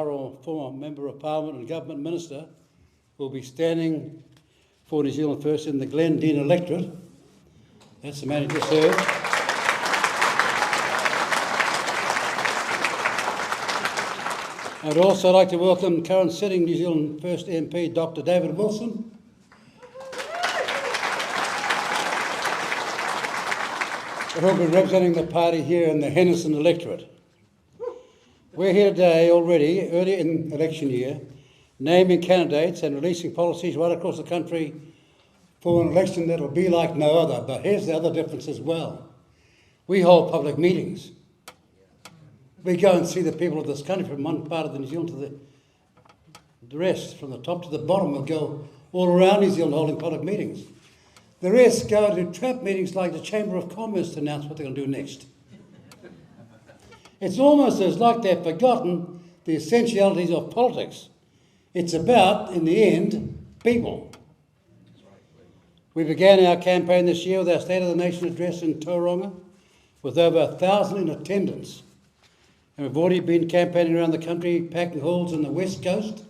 Or former Member of Parliament and Government Minister will be standing for New Zealand First in the Glendine electorate. That's the man who just heard. I'd also like to welcome current sitting New Zealand First MP, Dr. David Wilson. Who'll be representing the party here in the Henderson electorate. We're here today already, early in election year, naming candidates and releasing policies right across the country for an election that will be like no other. But here's the other difference as well. We hold public meetings. We go and see the people of this country from one part of the New Zealand to the rest, from the top to the bottom. We'll go all around New Zealand holding public meetings. The rest go to trap meetings like the Chamber of Commerce to announce what they're going to do next. It's almost as like they've forgotten the essentialities of politics. It's about, in the end, people. We began our campaign this year with our State of the Nation address in Tauranga, with over 1,000 in attendance. And we've already been campaigning around the country, packing halls on the West Coast,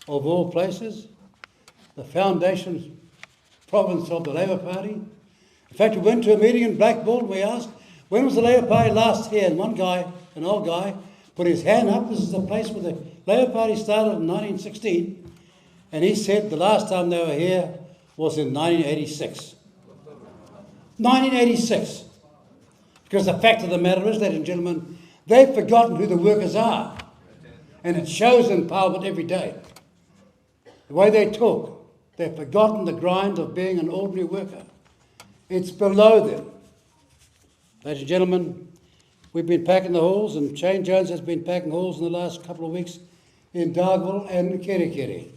of all places, the foundation province of the Labour Party. In fact, we went to a meeting in Blackpool and we asked, when was the Labour Party last here? And one guy, an old guy, put his hand up. This is the place where the Labour Party started in 1916. And he said the last time they were here was in 1986. 1986. Because the fact of the matter is, ladies and gentlemen, they've forgotten who the workers are. And it shows in Parliament every day. The way they talk. They've forgotten the grind of being an ordinary worker. It's below them. Ladies and gentlemen, we've been packing the halls, and Shane Jones has been packing halls in the last couple of weeks in Dargaville and Kerikeri.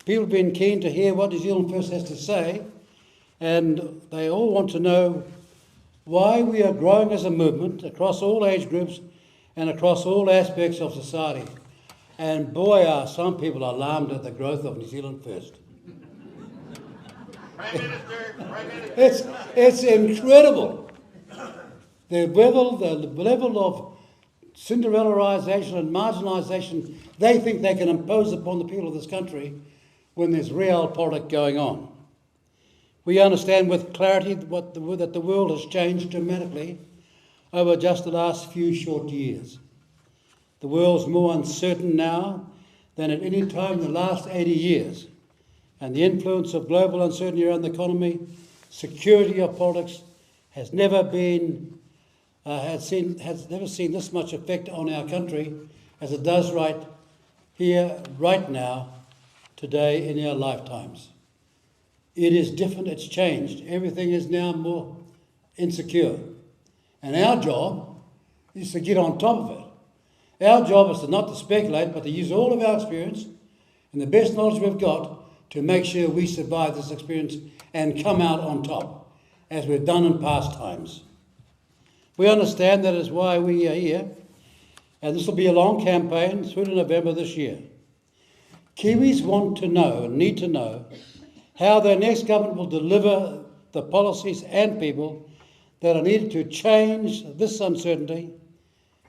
People have been keen to hear what New Zealand First has to say, and they all want to know why we are growing as a movement across all age groups and across all aspects of society. And boy, are some people alarmed at the growth of New Zealand First. It's incredible. The level of Cinderellaisation and marginalisation they think they can impose upon the people of this country when there's real politics going on. We understand with clarity that the world has changed dramatically over just the last few short years. The world's more uncertain now than at any time in the last 80 years. And the influence of global uncertainty around the economy, security of politics, has never seen this much effect on our country as it does right here, right now, today in our lifetimes. It is different, it's changed. Everything is now more insecure. And our job is to get on top of it. Our job is not to speculate, but to use all of our experience and the best knowledge we've got to make sure we survive this experience and come out on top, as we've done in past times. We understand that is why we are here, and this will be a long campaign through to November this year. Kiwis want to know and need to know how their next government will deliver the policies and people that are needed to change this uncertainty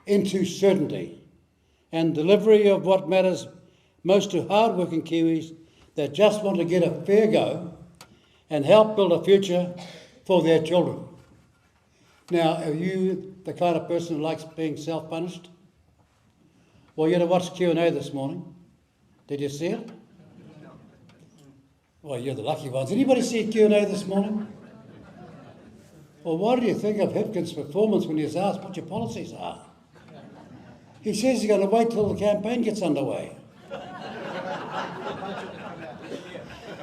into certainty and delivery of what matters most to hard-working Kiwis that just want to get a fair go and help build a future for their children. Now, are you the kind of person who likes being self-punished? Well, you had to watch Q&A this morning. Did you see it? Well, you're the lucky ones. Anybody see Q&A this morning? Well, what do you think of Hipkins' performance when he was asked what your policies are? He says he's going to wait till the campaign gets underway.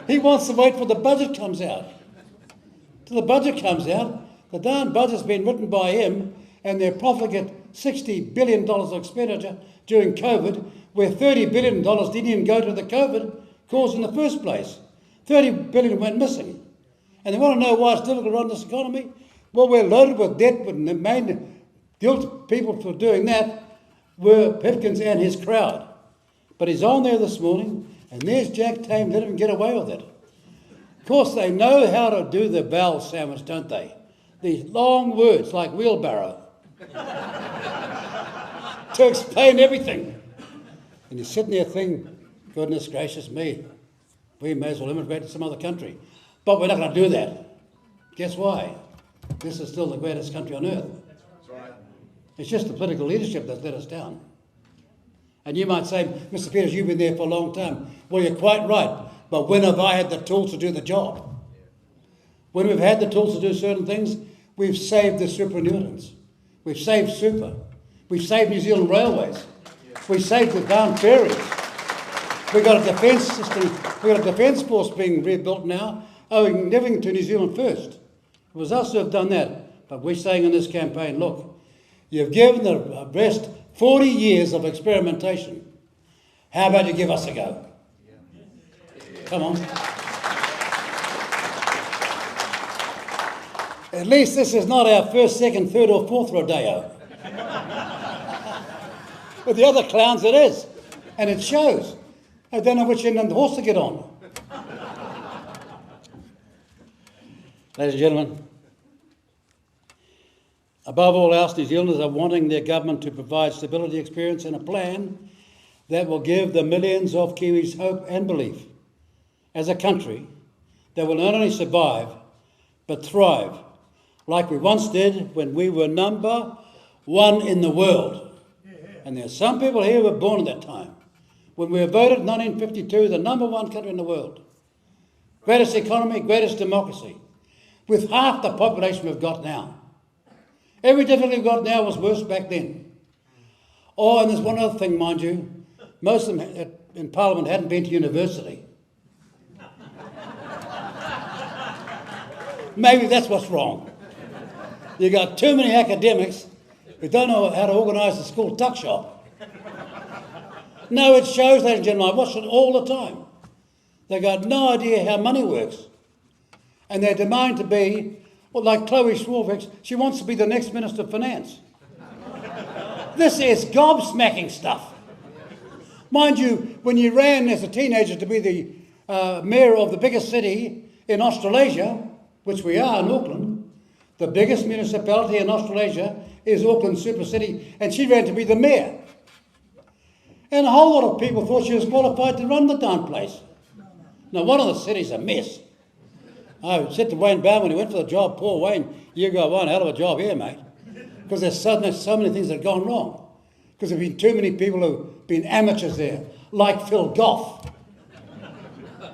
He wants to wait till the budget comes out. Till the budget comes out, the darn budget's been written by him, and their profligate $60 billion of expenditure during COVID, where $30 billion didn't even go to the COVID cause in the first place. $30 billion went missing. And they want to know why it's difficult to run this economy? Well, we're loaded with debt, but the main guilt people for doing that were Pipkins and his crowd. But he's on there this morning, and there's Jack Tame, let him get away with it. Of course, they know how to do the vowel sandwich, don't they? These long words like wheelbarrow to explain everything. And you're sitting there thinking, goodness gracious me, we may as well immigrate to some other country. But we're not going to do that. Guess why? This is still the greatest country on earth. That's right. It's just the political leadership that's let us down. And you might say, Mr. Peters, you've been there for a long time. Well, you're quite right. But when have I had the tools to do the job? When we've had the tools to do certain things, we've saved the superannuitants. We've saved super. We've saved New Zealand Railways. We've saved the down ferries. We've got a defence system. We've got a defence force being rebuilt now, owing everything to New Zealand first. It was us who have done that. But we're saying in this campaign, look, you've given the rest 40 years of experimentation. How about you give us a go? Come on. At least this is not our first, second, third or fourth rodeo. With the other clowns it is. And it shows. I don't know which end of the horse to get on. Ladies and gentlemen, above all else, New Zealanders are wanting their government to provide stability, experience and a plan that will give the millions of Kiwis hope and belief as a country that will not only survive but thrive like we once did when we were number one in the world. And there are some people here who were born at that time. When we were voted in 1952 the number one country in the world. Greatest economy, greatest democracy. With half the population we've got now. Every difficulty we've got now was worse back then. Oh, and there's one other thing, mind you. Most of them in Parliament hadn't been to university. Maybe that's what's wrong. You got too many academics who don't know how to organise a school tuck shop. No, it shows, ladies and gentlemen, I watch it all the time. They got no idea how money works. And they demand to be, well, like Chloe Swarbrick, she wants to be the next Minister of Finance. This is gobsmacking stuff. Mind you, when you ran as a teenager to be the mayor of the biggest city in Australasia, which we are in Auckland, the biggest municipality in Australasia is Auckland Super City, and she ran to be the mayor. And a whole lot of people thought she was qualified to run the darn place. Now, one of the cities a mess. I said to Wayne Bowen when he went for the job, poor Wayne, you got one hell of a job here, mate. Because there's so many things that have gone wrong. Because there have been too many people who've been amateurs there, like Phil Goff.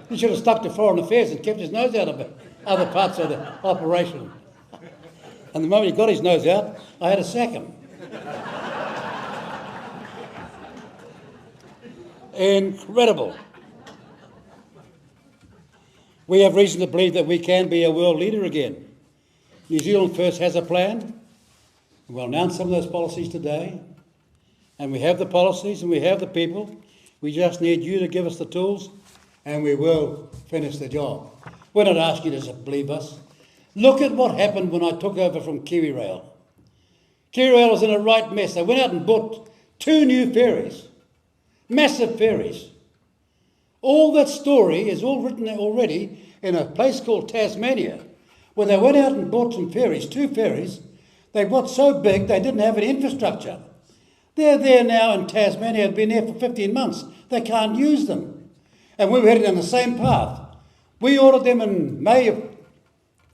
He should have stuck to foreign affairs and kept his nose out of other parts of the operation. And the moment he got his nose out, I had to sack him. Incredible. We have reason to believe that we can be a world leader again. New Zealand First has a plan. We'll announce some of those policies today. And we have the policies and we have the people. We just need you to give us the tools and we will finish the job. We're not asking you to believe us. Look at what happened when I took over from KiwiRail. KiwiRail was in a right mess. They went out and bought 2 new ferries. Massive ferries. All that story is all written already in a place called Tasmania, where they went out and bought some ferries, 2 ferries. They got so big they didn't have any infrastructure. They're there now in Tasmania, have been there for 15 months. They can't use them. And we were headed on the same path. We ordered them in May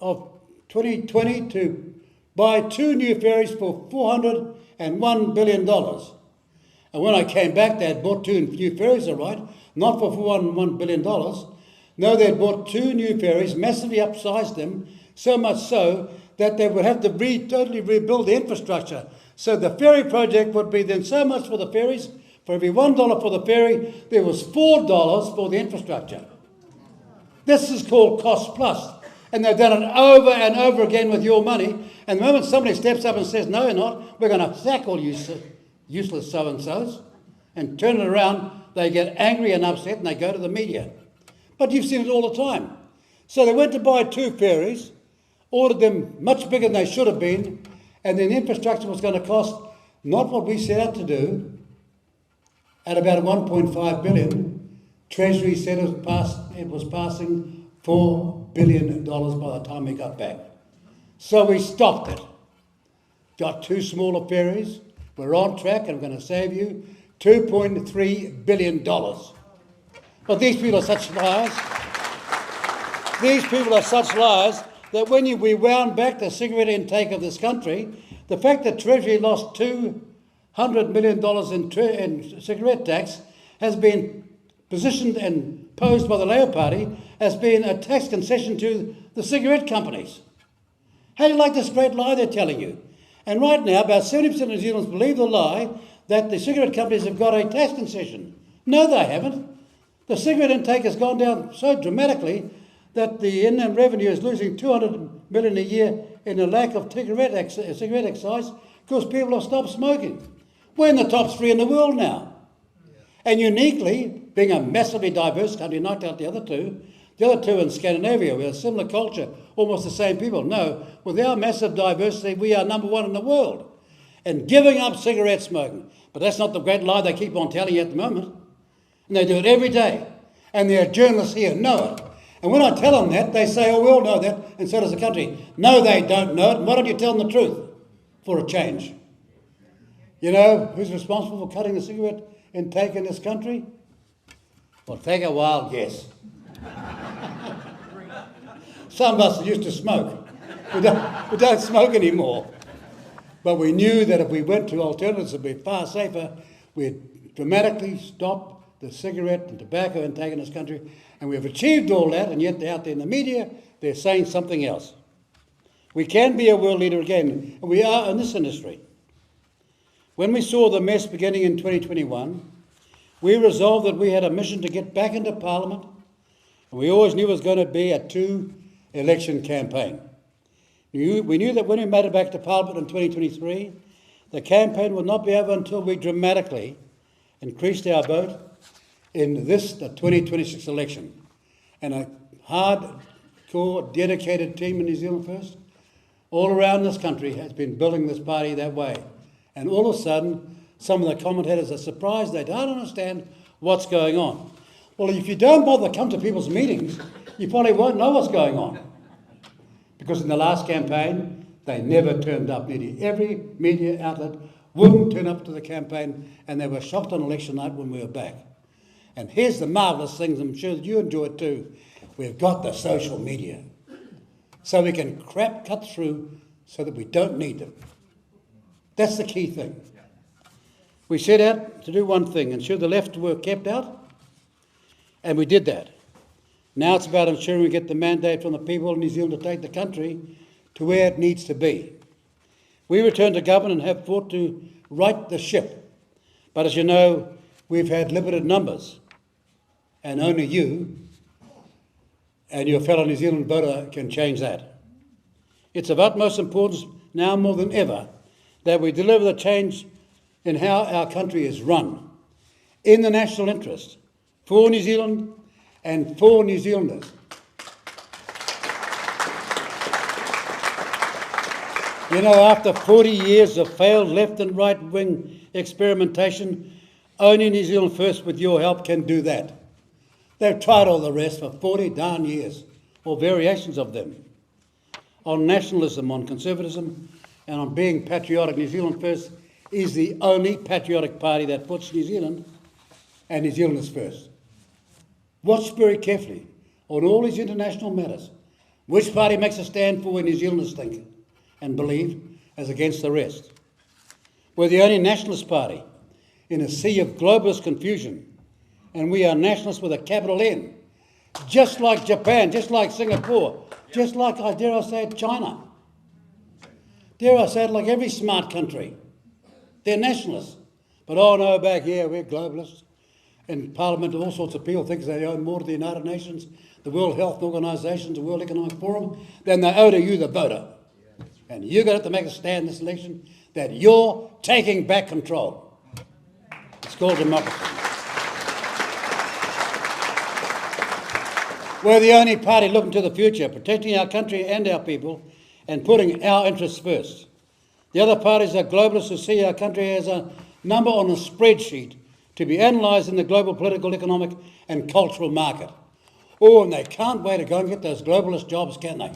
of 2020 to buy 2 new ferries for $401 billion. And when I came back, they had bought 2 new ferries, all right, not for $401 billion. No, they had bought 2 new ferries, massively upsized them, so much so that they would have to totally rebuild the infrastructure. So the ferry project would be then so much for the ferries. For every $1 for the ferry, there was $4 for the infrastructure. This is called cost plus. And they've done it over and over again with your money. And the moment somebody steps up and says, no, you're not, we're going to sack all you useless so-and-sos, and turn it around, they get angry and upset and they go to the media. But you've seen it all the time. So they went to buy 2 ferries, ordered them much bigger than they should have been, and then infrastructure was going to cost not what we set out to do, at about $1.5 billion. Treasury said it was passing $4 billion by the time we got back. So we stopped it. Got 2 smaller ferries. We're on track and we're going to save you $2.3 billion. But these people are such liars. These people are such liars that when we wound back the cigarette intake of this country, the fact that Treasury lost $200 million in cigarette tax has been positioned and posed by the Labour Party as being a tax concession to the cigarette companies. How do you like this great lie they're telling you? And right now, about 70% of New Zealanders believe the lie that the cigarette companies have got a tax concession. No, they haven't. The cigarette intake has gone down so dramatically that the inland revenue is losing $200 million a year in a lack of cigarette excise because people have stopped smoking. We're in the top 3 in the world now. And uniquely, being a massively diverse country, knocked out the other two in Scandinavia, we have a similar culture, almost the same people. No, with our massive diversity, we are number 1 in the world. And giving up cigarette smoking. But that's not the great lie they keep on telling you at the moment. And they do it every day. And their journalists here know it. And when I tell them that, they say, oh, we all know that, and so does the country. No, they don't know it. And why don't you tell them the truth for a change? You know who's responsible for cutting the cigarette intake in this country? Well, take a wild guess. Some of us used to smoke. We don't smoke anymore. But we knew that if we went to alternatives that would be far safer, we'd dramatically stop the cigarette and tobacco intake in this country. And we've achieved all that, and yet they're out there in the media, they're saying something else. We can be a world leader again, and we are in this industry. When we saw the mess beginning in 2021, we resolved that we had a mission to get back into Parliament, and we always knew it was going to be a 2-election campaign. We knew that when we made it back to Parliament in 2023, the campaign would not be over until we dramatically increased our vote in the 2026 election. And a hard-core, dedicated team in New Zealand First, all around this country, has been building this party that way. And all of a sudden, some of the commentators are surprised. They don't understand what's going on. Well, if you don't bother to come to people's meetings, you probably won't know what's going on. Because in the last campaign, they never turned up. Nearly every media outlet wouldn't turn up to the campaign, and they were shocked on election night when we were back. And here's the marvellous things, I'm sure that you enjoy it too. We've got the social media. So we can cut through so that we don't need them. That's the key thing. We set out to do one thing, ensure the left were kept out, and we did that. Now it's about ensuring we get the mandate from the people of New Zealand to take the country to where it needs to be. We returned to government and have fought to right the ship. But as you know, we've had limited numbers. And only you and your fellow New Zealand voter can change that. It's of utmost importance now more than ever that we deliver the change in how our country is run, in the national interest, for New Zealand and for New Zealanders. You know, after 40 years of failed left and right-wing experimentation, only New Zealand First, with your help, can do that. They've tried all the rest for 40 darn years, or variations of them, on nationalism, on conservatism, and on being patriotic. New Zealand First is the only patriotic party that puts New Zealand and New Zealanders first. Watch very carefully on all these international matters. Which party makes a stand for where New Zealanders think and believe as against the rest? We're the only nationalist party in a sea of globalist confusion, and we are nationalists with a capital N, just like Japan, just like Singapore, just like, dare I say it, China. Dare I say it, like every smart country. They're nationalists. But oh no, back here we're globalists. In Parliament, all sorts of people think they owe more to the United Nations, the World Health Organization, the World Economic Forum, than they owe to you, the voter. And you're going to have to make a stand in this election that you're taking back control. It's called democracy. We're the only party looking to the future, protecting our country and our people, and putting our interests first. The other parties are globalists who see our country as a number on a spreadsheet to be analysed in the global political, economic and cultural market. Oh, and they can't wait to go and get those globalist jobs, can they?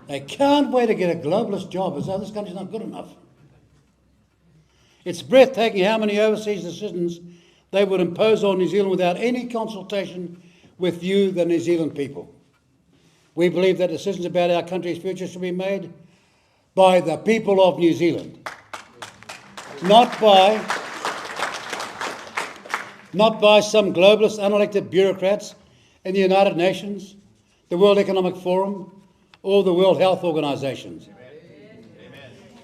They can't wait to get a globalist job as though this country's not good enough. It's breathtaking how many overseas decisions they would impose on New Zealand without any consultation with you, the New Zealand people. We believe that decisions about our country's future should be made by the people of New Zealand, not by some globalist unelected bureaucrats in the United Nations, the World Economic Forum, or the World Health Organizations.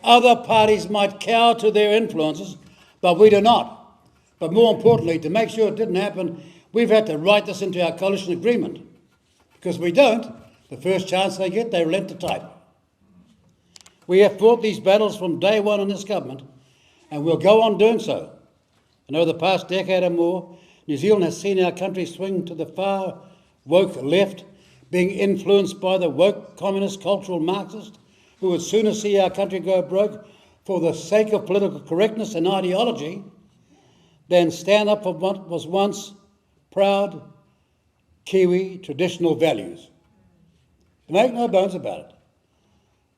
Other parties might cower to their influences, but we do not. But more importantly, to make sure it didn't happen, we've had to write this into our coalition agreement. Because we don't, the first chance they get, they relent to type. We have fought these battles from day one in this government, and we'll go on doing so. And over the past decade or more, New Zealand has seen our country swing to the far woke left, being influenced by the woke communist cultural Marxist who would sooner see our country go broke for the sake of political correctness and ideology than stand up for what was once proud Kiwi traditional values. Make no bones about it.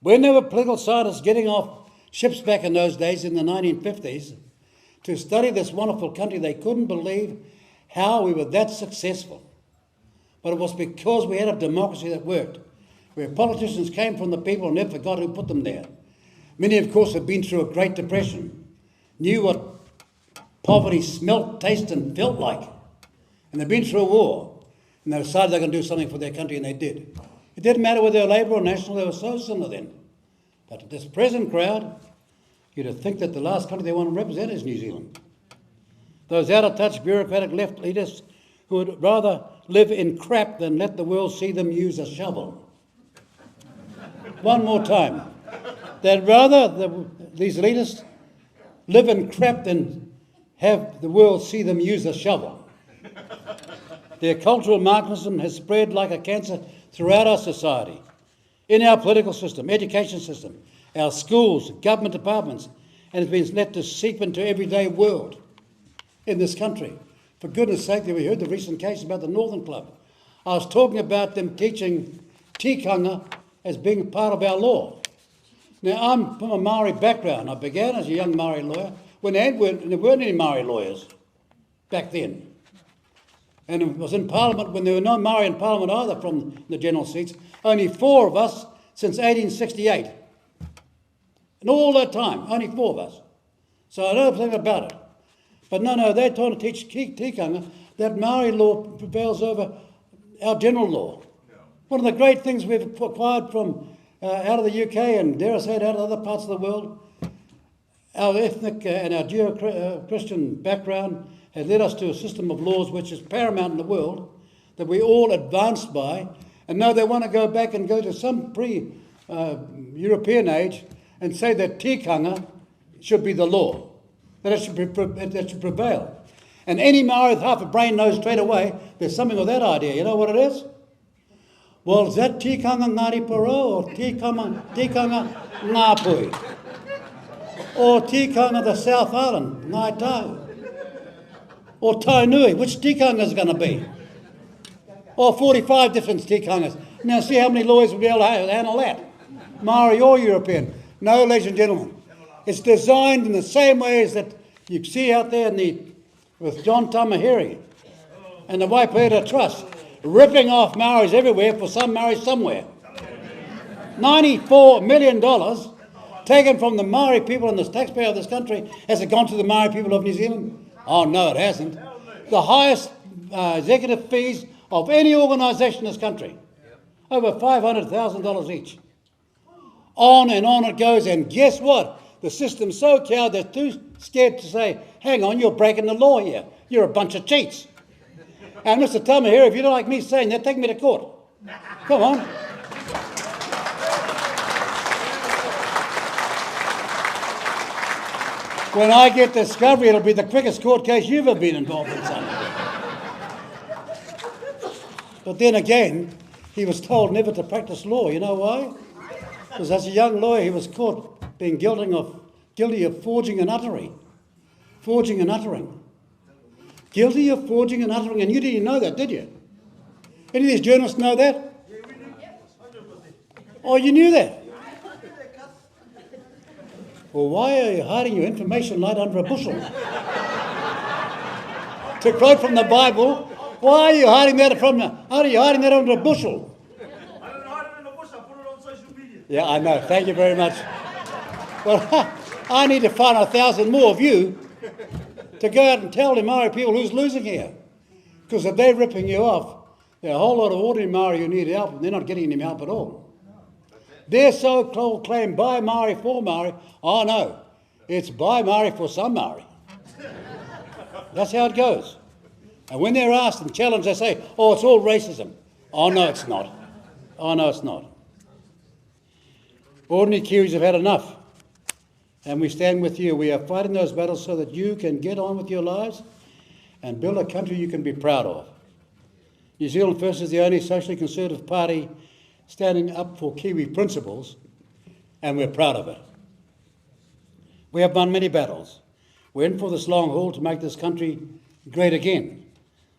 When there were political scientists getting off ships back in those days in the 1950s to study this wonderful country, they couldn't believe how we were that successful. But it was because we had a democracy that worked, where politicians came from the people and never forgot who put them there. Many, of course, have been through a Great Depression, knew what poverty smelt, tasted and felt like. And they've been through a war, and they decided they're going to do something for their country, and they did. It didn't matter whether they were Labour or National, they were so similar then. But this present crowd, you'd think that the last country they want to represent is New Zealand. Those out-of-touch bureaucratic left leaders who would rather live in crap than let the world see them use a shovel. One more time. They'd rather, these leaders, live in crap than have the world see them use a shovel. Their cultural Marxism has spread like a cancer throughout our society, in our political system, education system, our schools, government departments, and has been let to seep into everyday world in this country. For goodness sake, we heard the recent case about the Northern Club. I was talking about them teaching tikanga as being part of our law. Now, I'm from a Maori background. I began as a young Maori lawyer when there weren't any Maori lawyers back then. And it was in Parliament when there were no Maori in Parliament either from the general seats. Only 4 of us since 1868. And all that time, only 4 of us. So I know everything about it. But no, they're trying to teach tikanga that Maori law prevails over our general law. One of the great things we've acquired from out of the UK and, dare I say it, out of other parts of the world, our ethnic and our Judeo-Christian background has led us to a system of laws which is paramount in the world, that we all advanced by, and now they want to go back and go to some pre-European age and say that tikanga should be the law, that it should prevail. And any Maori with half a brain knows straight away there's something with that idea. You know what it is? Well, is that tikanga Ngāti Porou or tikanga Ngāpui? Or tikanga the South Island, Ngāi Tahu? Or Tainui, which tikanga is going to be? Or 45 different tikangas. Now see how many lawyers will be able to handle that. Maori or European. No, ladies and gentlemen. It's designed in the same way as that you see out there with John Tamahiri and the Waipaeta Trust, ripping off Maoris everywhere for some Maoris somewhere. $94 million taken from the Maori people and the taxpayer of this country. Has it gone to the Maori people of New Zealand? Oh, no, it hasn't. The highest executive fees of any organisation in this country. Over $500,000 each. On and on it goes, and guess what? The system's so cowed they're too scared to say, hang on, you're breaking the law here. You're a bunch of cheats. And Mr. Tamahiri, if you don't like me saying that, take me to court. Come on. When I get discovery, it'll be the quickest court case you've ever been involved in, son. But then again, he was told never to practice law. You know why? Because as a young lawyer, he was caught being guilty of forging and uttering. Forging and uttering. Guilty of forging and uttering, and you didn't know that, did you? Any of these journalists know that? Oh, you knew that? Well, why are you hiding your information like under a bushel? To quote from the Bible, why are you hiding that under a bushel? I don't hide it in a bush, I put it on social media. Yeah, I know. Thank you very much. Well, I need to find 1,000 more of you to go out and tell the Maori people who's losing here. Because if they're ripping you off, there are a whole lot of ordinary Maori who need help, and they're not getting any help at all. They're so-called claimed by Maori for Maori. Oh no, it's by Maori for some Maori. That's how it goes. And when they're asked and challenged, they say, oh, it's all racism. Oh no, it's not. Oh no, it's not. Ordinary Kiwis have had enough. And we stand with you. We are fighting those battles so that you can get on with your lives and build a country you can be proud of. New Zealand First is the only socially conservative party standing up for Kiwi principles, and we're proud of it. We have won many battles. We're in for this long haul to make this country great again,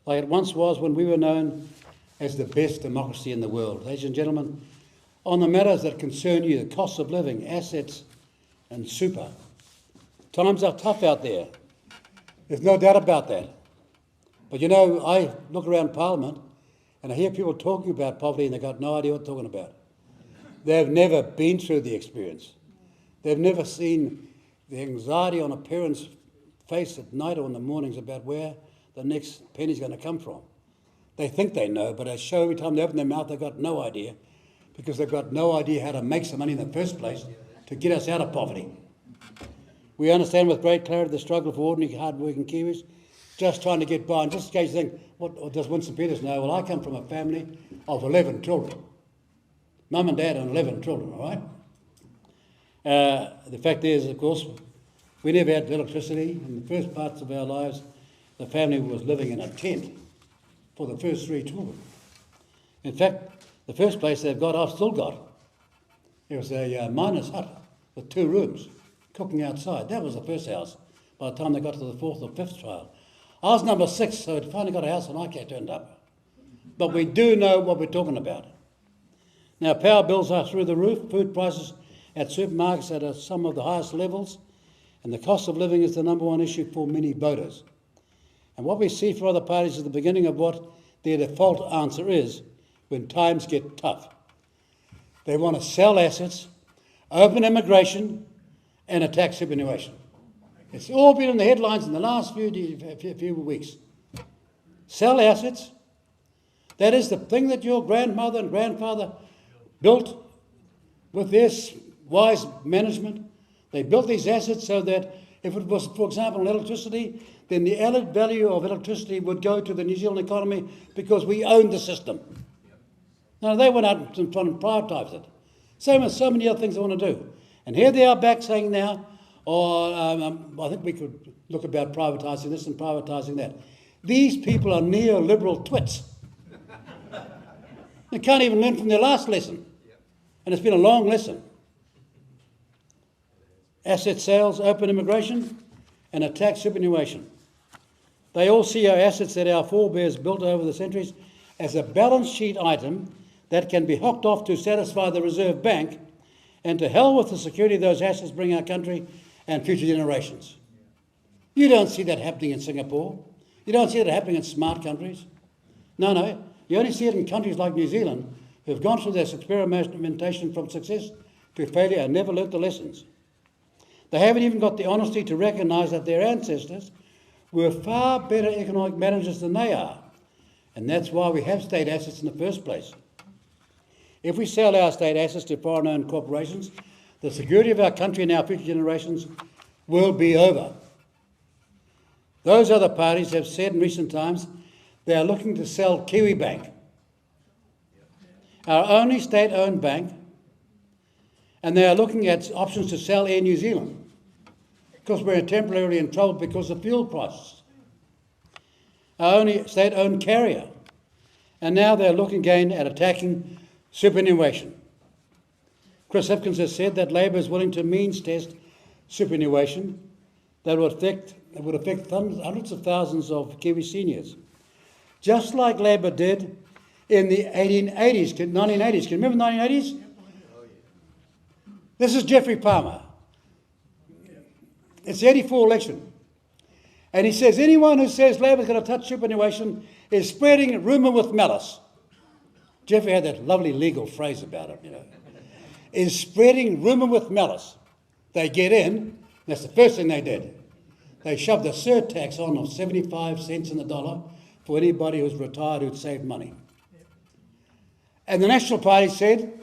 like it once was when we were known as the best democracy in the world. Ladies and gentlemen, on the matters that concern you, the cost of living, assets, and super, times are tough out there. There's no doubt about that. But you know, I look around Parliament and I hear people talking about poverty and they've got no idea what they're talking about. They've never been through the experience. They've never seen the anxiety on a parent's face at night or in the mornings about where the next penny's going to come from. They think they know, but I show every time they open their mouth they've got no idea, because they've got no idea how to make some money in the first place to get us out of poverty. We understand with great clarity the struggle for ordinary hard-working Kiwis, just trying to get by. And just in case you think, what does Winston Peters know? Well, I come from a family of 11 children. Mum and Dad and 11 children, all right? The fact is, of course, we never had electricity. In the first parts of our lives, the family was living in a tent for the first 3 children. In fact, the first place they've got, I've still got. It was a miner's hut with 2 rooms, cooking outside. That was the first house by the time they got to the 4th or 5th child. I was number 6, so it finally got a house and I turned up. But we do know what we're talking about. Now, power bills are through the roof, food prices at supermarkets are at some of the highest levels, and the cost of living is the number one issue for many voters. And what we see for other parties is the beginning of what their default answer is when times get tough. They want to sell assets, open immigration, and attack superannuation. It's all been in the headlines in the last few weeks. Sell assets. That is the thing that your grandmother and grandfather built with their wise management. They built these assets so that if it was, for example, electricity, then the added value of electricity would go to the New Zealand economy because we owned the system. Now, they went out and tried to privatise it. Same as so many other things they want to do. And here they are back saying now, I think we could look about privatising this and privatising that. These people are neoliberal twits. They can't even learn from their last lesson. And it's been a long lesson. Asset sales, open immigration, and attack superannuation. They all see our assets that our forebears built over the centuries as a balance sheet item that can be hocked off to satisfy the Reserve Bank, and to hell with the security those assets bring our country and future generations. You don't see that happening in Singapore. You don't see that happening in smart countries. No. You only see it in countries like New Zealand who have gone through this experimentation from success to failure and never learnt the lessons. They haven't even got the honesty to recognise that their ancestors were far better economic managers than they are. And that's why we have state assets in the first place. If we sell our state assets to foreign-owned corporations, the security of our country and our future generations will be over. Those other parties have said in recent times they are looking to sell Kiwi Bank, our only state-owned bank, and they are looking at options to sell Air New Zealand because we're temporarily in trouble because of fuel prices. Our only state-owned carrier. And now they're looking again at attacking superannuation. Chris Hipkins has said that Labor is willing to means test superannuation that would affect hundreds of thousands of Kiwi seniors. Just like Labor did in the 1980s. Can you remember the 1980s? This is Geoffrey Palmer. It's the 84 election. And he says, anyone who says Labor's going to touch superannuation is spreading rumour with malice. Jeffrey had that lovely legal phrase about it, is spreading rumour with malice. They get in, that's the first thing they did. They shoved a surtax on of 75 cents in the dollar for anybody who's retired who'd saved money. And the National Party said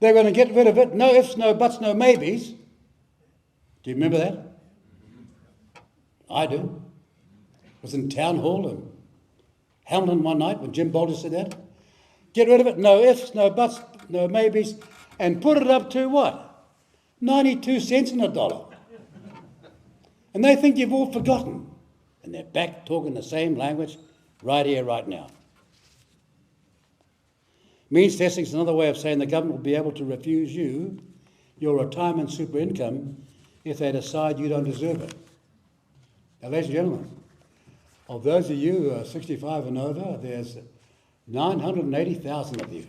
they're going to get rid of it, no ifs, no buts, no maybes. Do you remember that? I do. I was in Town Hall in Hamilton one night when Jim Bolger said that. Get rid of it, no ifs, no buts, no maybes, and put it up to what? 92 cents in a dollar. And they think you've all forgotten. And they're back talking the same language right here, right now. Means testing is another way of saying the government will be able to refuse you your retirement super income if they decide you don't deserve it. Now, ladies and gentlemen, of those of you who are 65 and over, there's 980,000 of you.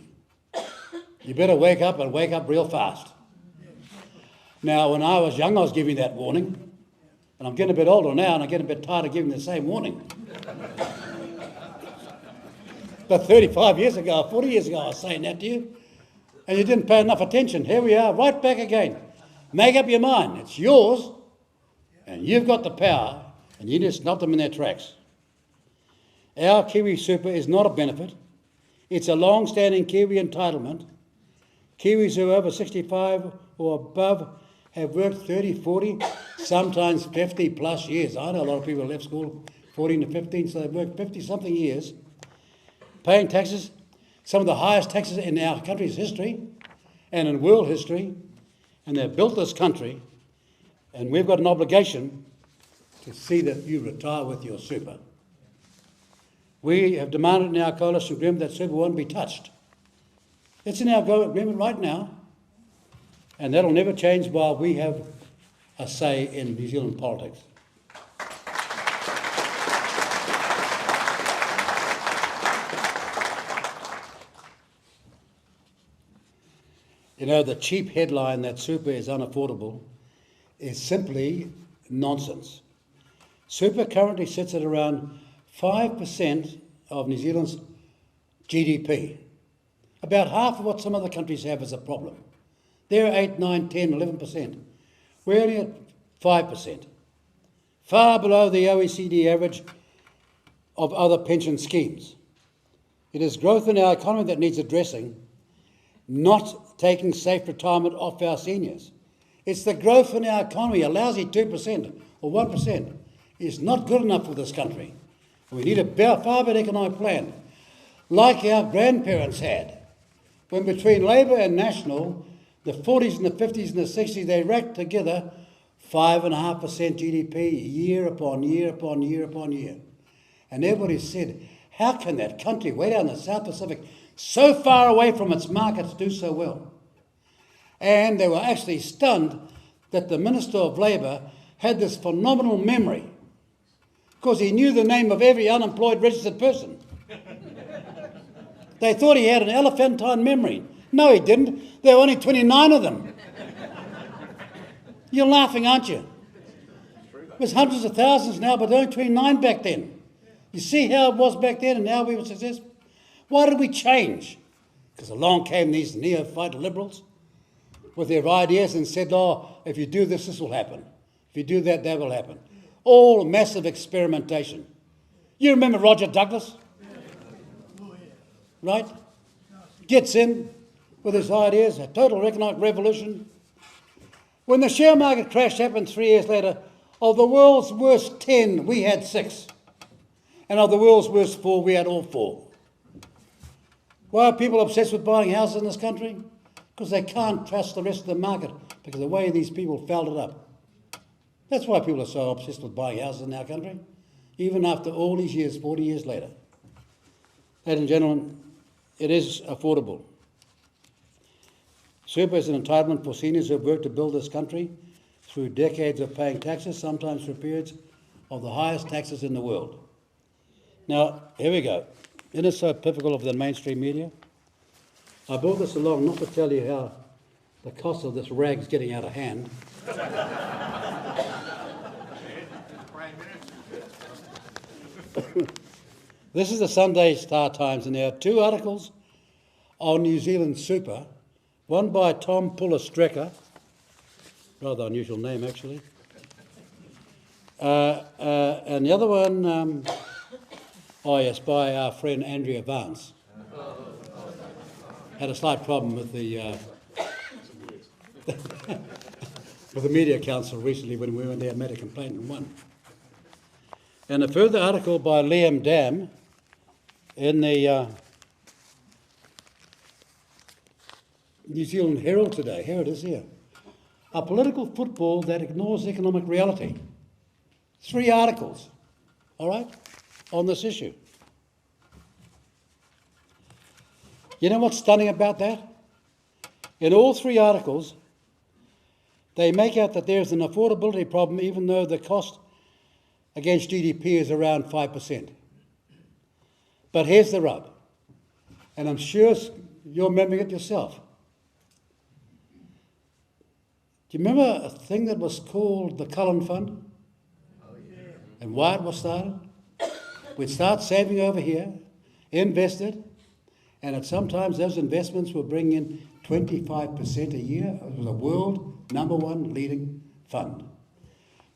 You better wake up and wake up real fast. Now, when I was young, I was giving that warning, and I'm getting a bit older now, and I'm getting a bit tired of giving the same warning. But 35 years ago, 40 years ago, I was saying that to you, and you didn't pay enough attention. Here we are, right back again. Make up your mind. It's yours, and you've got the power, and you just stop them in their tracks. Our Kiwi Super is not a benefit. It's a long-standing Kiwi entitlement. Kiwis who are over 65 or above have worked 30, 40, sometimes 50 plus years. I know a lot of people left school 14 to 15, so they've worked 50-something years, paying taxes, some of the highest taxes in our country's history and in world history, and they've built this country, and we've got an obligation to see that you retire with your super. We have demanded in our coalition agreement that super won't be touched. It's in our agreement right now, and that'll never change while we have a say in New Zealand politics. The cheap headline that super is unaffordable is simply nonsense. Super currently sits at around 5% of New Zealand's GDP. About half of what some other countries have is a problem. They're 8, 9, 10, 11%. We're only at 5%. Far below the OECD average of other pension schemes. It is growth in our economy that needs addressing, not taking safe retirement off our seniors. It's the growth in our economy, a lousy 2% or 1%, is not good enough for this country. We need a far better economic plan, like our grandparents had, when between Labour and National, the 40s and the 50s and the 60s, they racked together 5.5% GDP year upon year upon year upon year. And everybody said, how can that country way down the South Pacific, so far away from its markets, do so well? And they were actually stunned that the Minister of Labour had this phenomenal memory, because he knew the name of every unemployed registered person. They thought he had an elephantine memory. No, he didn't. There were only 29 of them. You're laughing, aren't you? There's hundreds of thousands now, but only 29 back then. You see how it was back then and now we were successful? Why did we change? Because along came these neophyte liberals with their ideas and said, oh, if you do this, this will happen. If you do that, that will happen. All massive experimentation. You remember Roger Douglas? Right? Gets in with his ideas, a total economic revolution. When the share market crash happened 3 years later, of the world's worst 10, we had 6. And of the world's worst 4, we had all 4. Why are people obsessed with buying houses in this country? Because they can't trust the rest of the market, because of the way these people fouled it up. That's why people are so obsessed with buying houses in our country, even after all these years, 40 years later. Ladies and gentlemen, it is affordable. Super is an entitlement for seniors who have worked to build this country through decades of paying taxes, sometimes through periods of the highest taxes in the world. Now, here we go. It is so typical of the mainstream media. I brought this along not to tell you how the cost of this rag's getting out of hand, This is the Sunday Star Times, and there are two articles on New Zealand super, one by Tom Puller-Strecker, rather unusual name actually, and the other one, by our friend Andrea Vance. Had a slight problem with the with the Media Council recently when we went there and made a complaint and won. And a further article by Liam Dam in the New Zealand Herald today. Here it is here. A political football that ignores economic reality. 3 articles, all right, on this issue. You know what's stunning about that? In all 3 articles, they make out that there's an affordability problem even though the cost against GDP is around 5%. But here's the rub, and I'm sure you're remembering it yourself. Do you remember a thing that was called the Cullen Fund? Oh, yeah. And why it was started? We'd start saving over here, invested, and sometimes those investments will bring in 25% a year. It was a world #1 leading fund.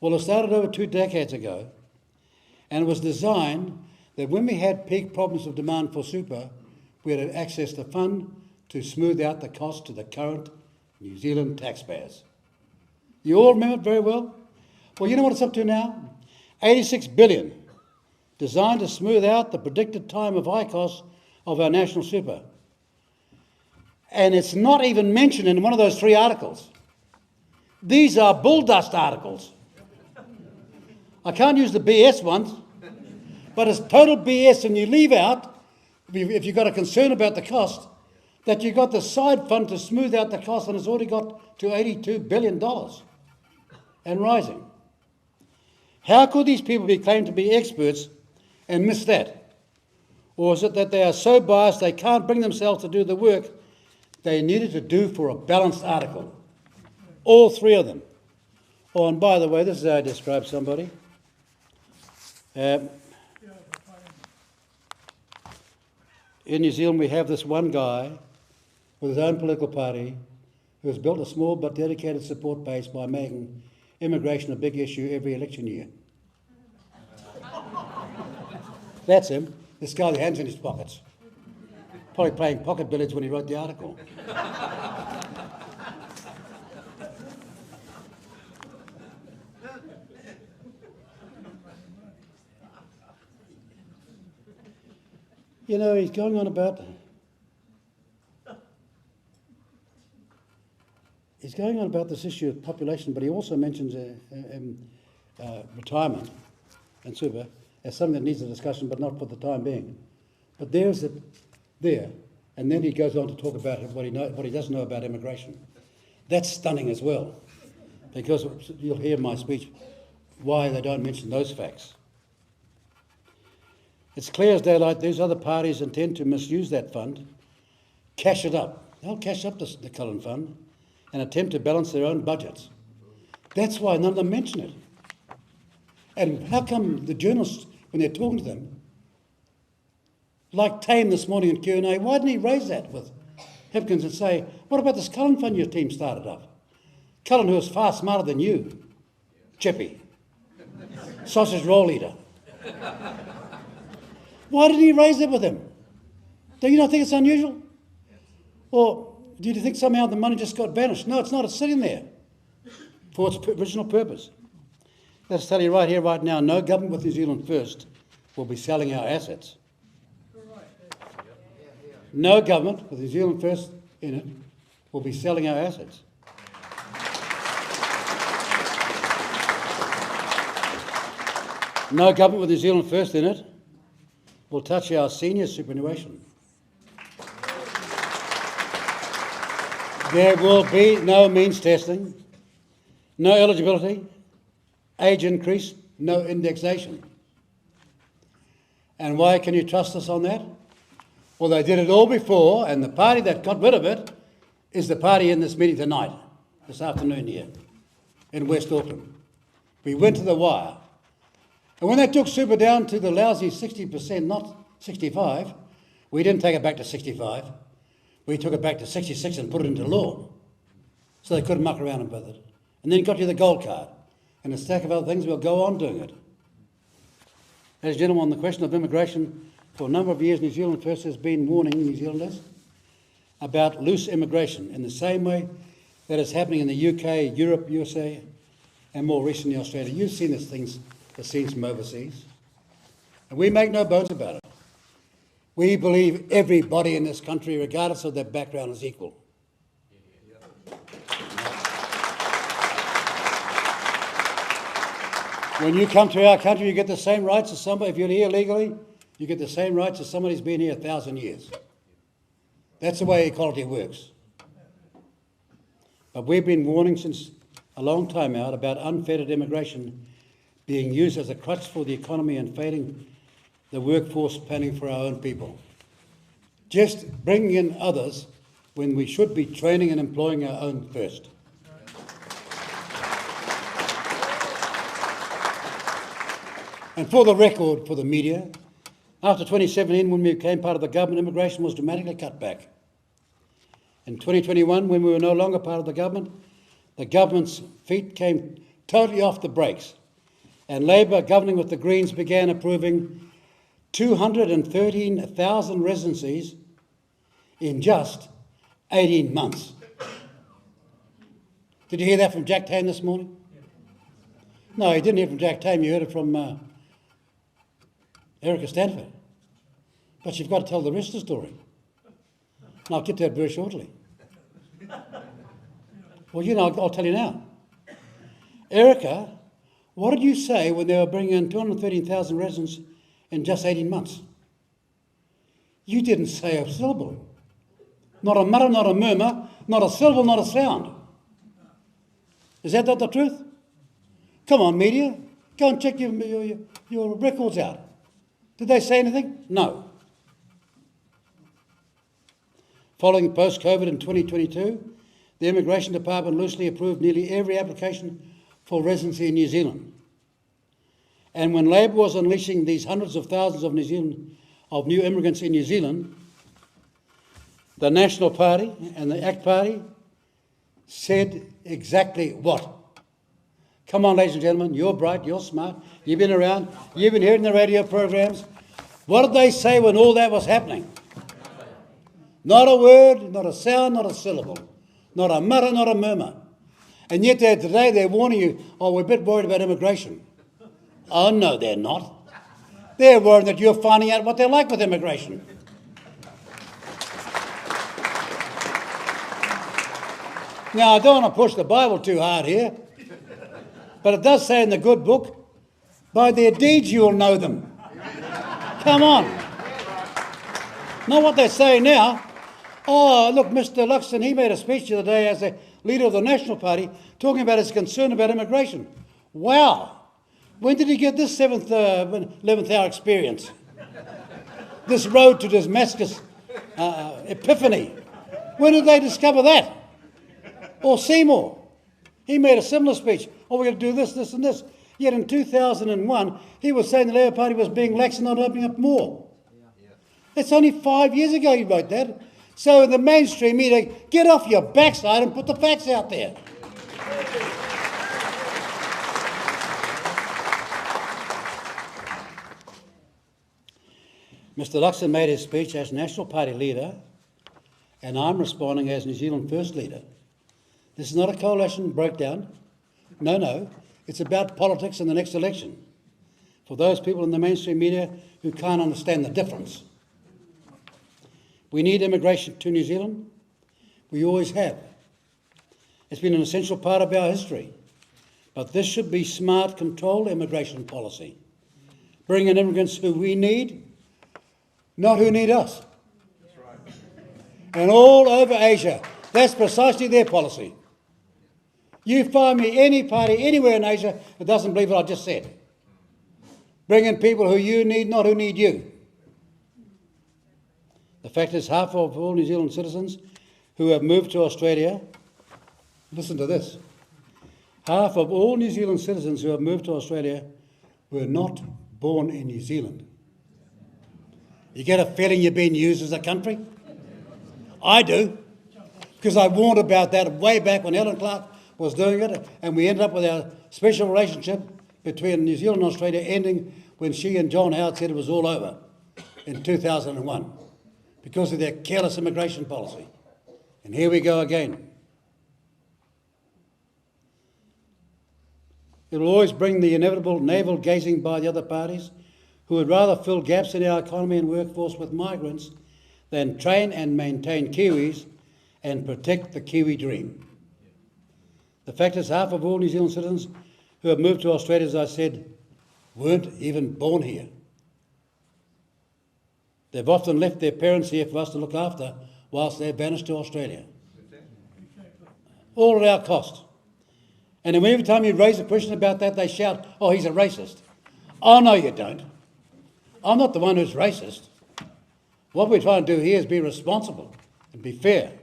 Well, it started over 2 decades ago, and it was designed that when we had peak problems of demand for super, we had access to fund to smooth out the cost to the current New Zealand taxpayers. You all remember it very well? Well, you know what it's up to now? 86 billion, designed to smooth out the predicted time of high costs of our national super. And it's not even mentioned in one of those 3 articles. These are bull dust articles. I can't use the BS ones, but it's total BS, and you leave out, if you've got a concern about the cost, that you've got the side fund to smooth out the cost, and it's already got to $82 billion and rising. How could these people be claimed to be experts and miss that? Or is it that they are so biased they can't bring themselves to do the work they needed to do for a balanced article? All 3 of them. Oh, and by the way, this is how I describe somebody. In New Zealand, we have this one guy with his own political party who has built a small but dedicated support base by making immigration a big issue every election year. That's him. This guy with hands in his pockets. Probably playing pocket billiards when he wrote the article. You know, he's going on about this issue of population, but he also mentions retirement and super as something that needs a discussion, but not for the time being. But there's it there, and then he goes on to talk about what he doesn't know about immigration. That's stunning as well, because you'll hear in my speech why they don't mention those facts. It's clear as daylight these other parties intend to misuse that fund, cash it up. They'll cash up the Cullen Fund and attempt to balance their own budgets. That's why none of them mention it. And how come the journalists, when they're talking to them, like Tame this morning in Q&A, why didn't he raise that with Hipkins and say, what about this Cullen Fund your team started up? Cullen, who is far smarter than you, Chippy, sausage roll eater. Why didn't he raise it with him? Do you not think it's unusual? Or do you think somehow the money just got vanished? No, it's not. It's sitting there for its original purpose. Let's tell you right here, right now, no government with New Zealand First will be selling our assets. No government with New Zealand First in it will be selling our assets. No government with New Zealand First in it will touch our senior superannuation. There will be no means testing, no eligibility, age increase, no indexation. And why can you trust us on that? Well, they did it all before, and the party that got rid of it is the party in this meeting tonight, this afternoon here, in West Auckland. We went to the wire, And when they took super down to the lousy 60%, not 65, we didn't take it back to 65. We took it back to 66 and put it into law. So they couldn't muck around with it. And then got you the gold card. And a stack of other things, we'll go on doing it. Ladies and gentlemen, on the question of immigration, for a number of years New Zealand First has been warning New Zealanders about loose immigration in the same way that is happening in the UK, Europe, USA, and more recently Australia. You've seen the scenes from overseas. And we make no bones about it. We believe everybody in this country, regardless of their background, is equal. When you come to our country, you get the same rights as somebody. If you're here legally, you get the same rights as somebody who's been here 1,000 years. That's the way equality works. But we've been warning since a long time out about unfettered immigration being used as a crutch for the economy and failing the workforce planning for our own people. Just bringing in others when we should be training and employing our own first. And for the record, for the media, after 2017, when we became part of the government, immigration was dramatically cut back. In 2021, when we were no longer part of the government's feet came totally off the brakes, and Labor, governing with the Greens, began approving 213,000 residencies in just 18 months. Did you hear that from Jack Tame this morning? No, you didn't hear it from Jack Tame, you heard it from Erica Stanford. But you've got to tell the rest of the story. And I'll get to that very shortly. Well, I'll tell you now. Erica, what did you say when they were bringing in 213,000 residents in just 18 months? You didn't say a syllable. Not a mutter, not a murmur, not a syllable, not a sound. Is that not the truth? Come on, media. Go and check your records out. Did they say anything? No. Following post-COVID in 2022, the Immigration Department loosely approved nearly every application for residency in New Zealand. And when Labor was unleashing these hundreds of thousands of new immigrants in New Zealand, the National Party and the ACT Party said exactly what? Come on, ladies and gentlemen, you're bright, you're smart, you've been around, you've been hearing the radio programs. What did they say when all that was happening? Not a word, not a sound, not a syllable. Not a mutter, not a murmur. And yet today they're warning you, oh, we're a bit worried about immigration. Oh, no, they're not. They're worried that you're finding out what they're like with immigration. Now, I don't want to push the Bible too hard here, but it does say in the good book, by their deeds you will know them. Come on. Not what they're saying now. Oh, look, Mr. Luxon, he made a speech the other day as a leader of the National Party talking about his concern about immigration. Wow. When did he get this 11th hour experience? This road to Damascus epiphany. When did they discover that? Or Seymour. He made a similar speech. Oh, we're going to do this, this and this. Yet in 2001, he was saying the Labour Party was being lax and not opening up more. It's only 5 years ago he wrote that. So the mainstream media, get off your backside and put the facts out there. Mr. Luxon made his speech as National Party leader, and I'm responding as New Zealand First leader. This is not a coalition breakdown. No. It's about politics in the next election. For those people in the mainstream media who can't understand the difference. We need immigration to New Zealand. We always have. It's been an essential part of our history. But this should be smart, controlled immigration policy. Bring in immigrants who we need, not who need us. That's right. And all over Asia, that's precisely their policy. You find me any party anywhere in Asia that doesn't believe what I just said. Bring in people who you need, not who need you. The fact is, half of all New Zealand citizens who have moved to Australia, listen to this, half of all New Zealand citizens who have moved to Australia were not born in New Zealand. You get a feeling you're being used as a country? I do, because I warned about that way back when Helen Clark was doing it, and we ended up with our special relationship between New Zealand and Australia ending when she and John Howard said it was all over in 2001 because of their careless immigration policy. And here we go again. It will always bring the inevitable navel-gazing by the other parties who would rather fill gaps in our economy and workforce with migrants than train and maintain Kiwis and protect the Kiwi dream. The fact is, half of all New Zealand citizens who have moved to Australia, as I said, weren't even born here. They've often left their parents here for us to look after whilst they've vanished to Australia. All at our cost. And then every time you raise a question about that, they shout, oh, he's a racist. Oh, no, you don't. I'm not the one who's racist. What we're trying to do here is be responsible and be fair.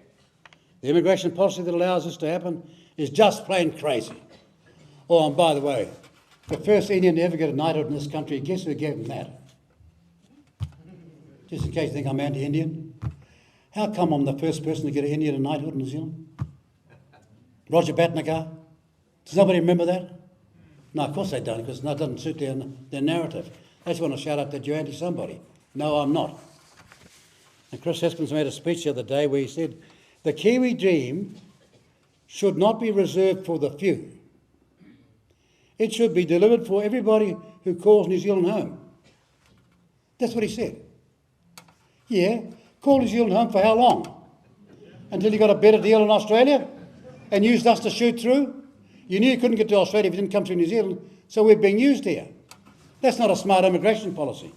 The immigration policy that allows this to happen is just plain crazy. Oh, and by the way, the first Indian to ever get a knighthood in this country, guess who gave him that? Just in case you think I'm anti-Indian. How come I'm the first person to get an Indian knighthood in New Zealand? Roger Batnagar? Does nobody remember that? No, of course they don't, because that doesn't suit their narrative. They just want to shout out that you're anti-somebody. No, I'm not. And Chris Heskins made a speech the other day where he said, the Kiwi dream should not be reserved for the few. It should be delivered for everybody who calls New Zealand home. That's what he said. Yeah, call New Zealand home for how long? Until you got a better deal in Australia and used us to shoot through? You knew you couldn't get to Australia if you didn't come through New Zealand, so we're being used here. That's not a smart immigration policy.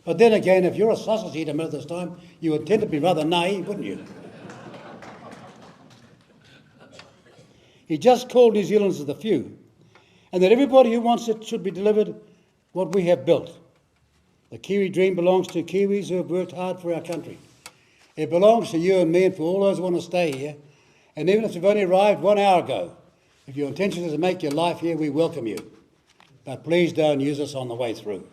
But then again, if you're a sausage eater most of this time, you would tend to be rather naive, wouldn't you? He just called New Zealanders the few, and that everybody who wants it should be delivered what we have built. The Kiwi dream belongs to Kiwis who have worked hard for our country. It belongs to you and me and for all those who want to stay here. And even if you've only arrived 1 hour ago, if your intention is to make your life here, we welcome you. But please don't use us on the way through.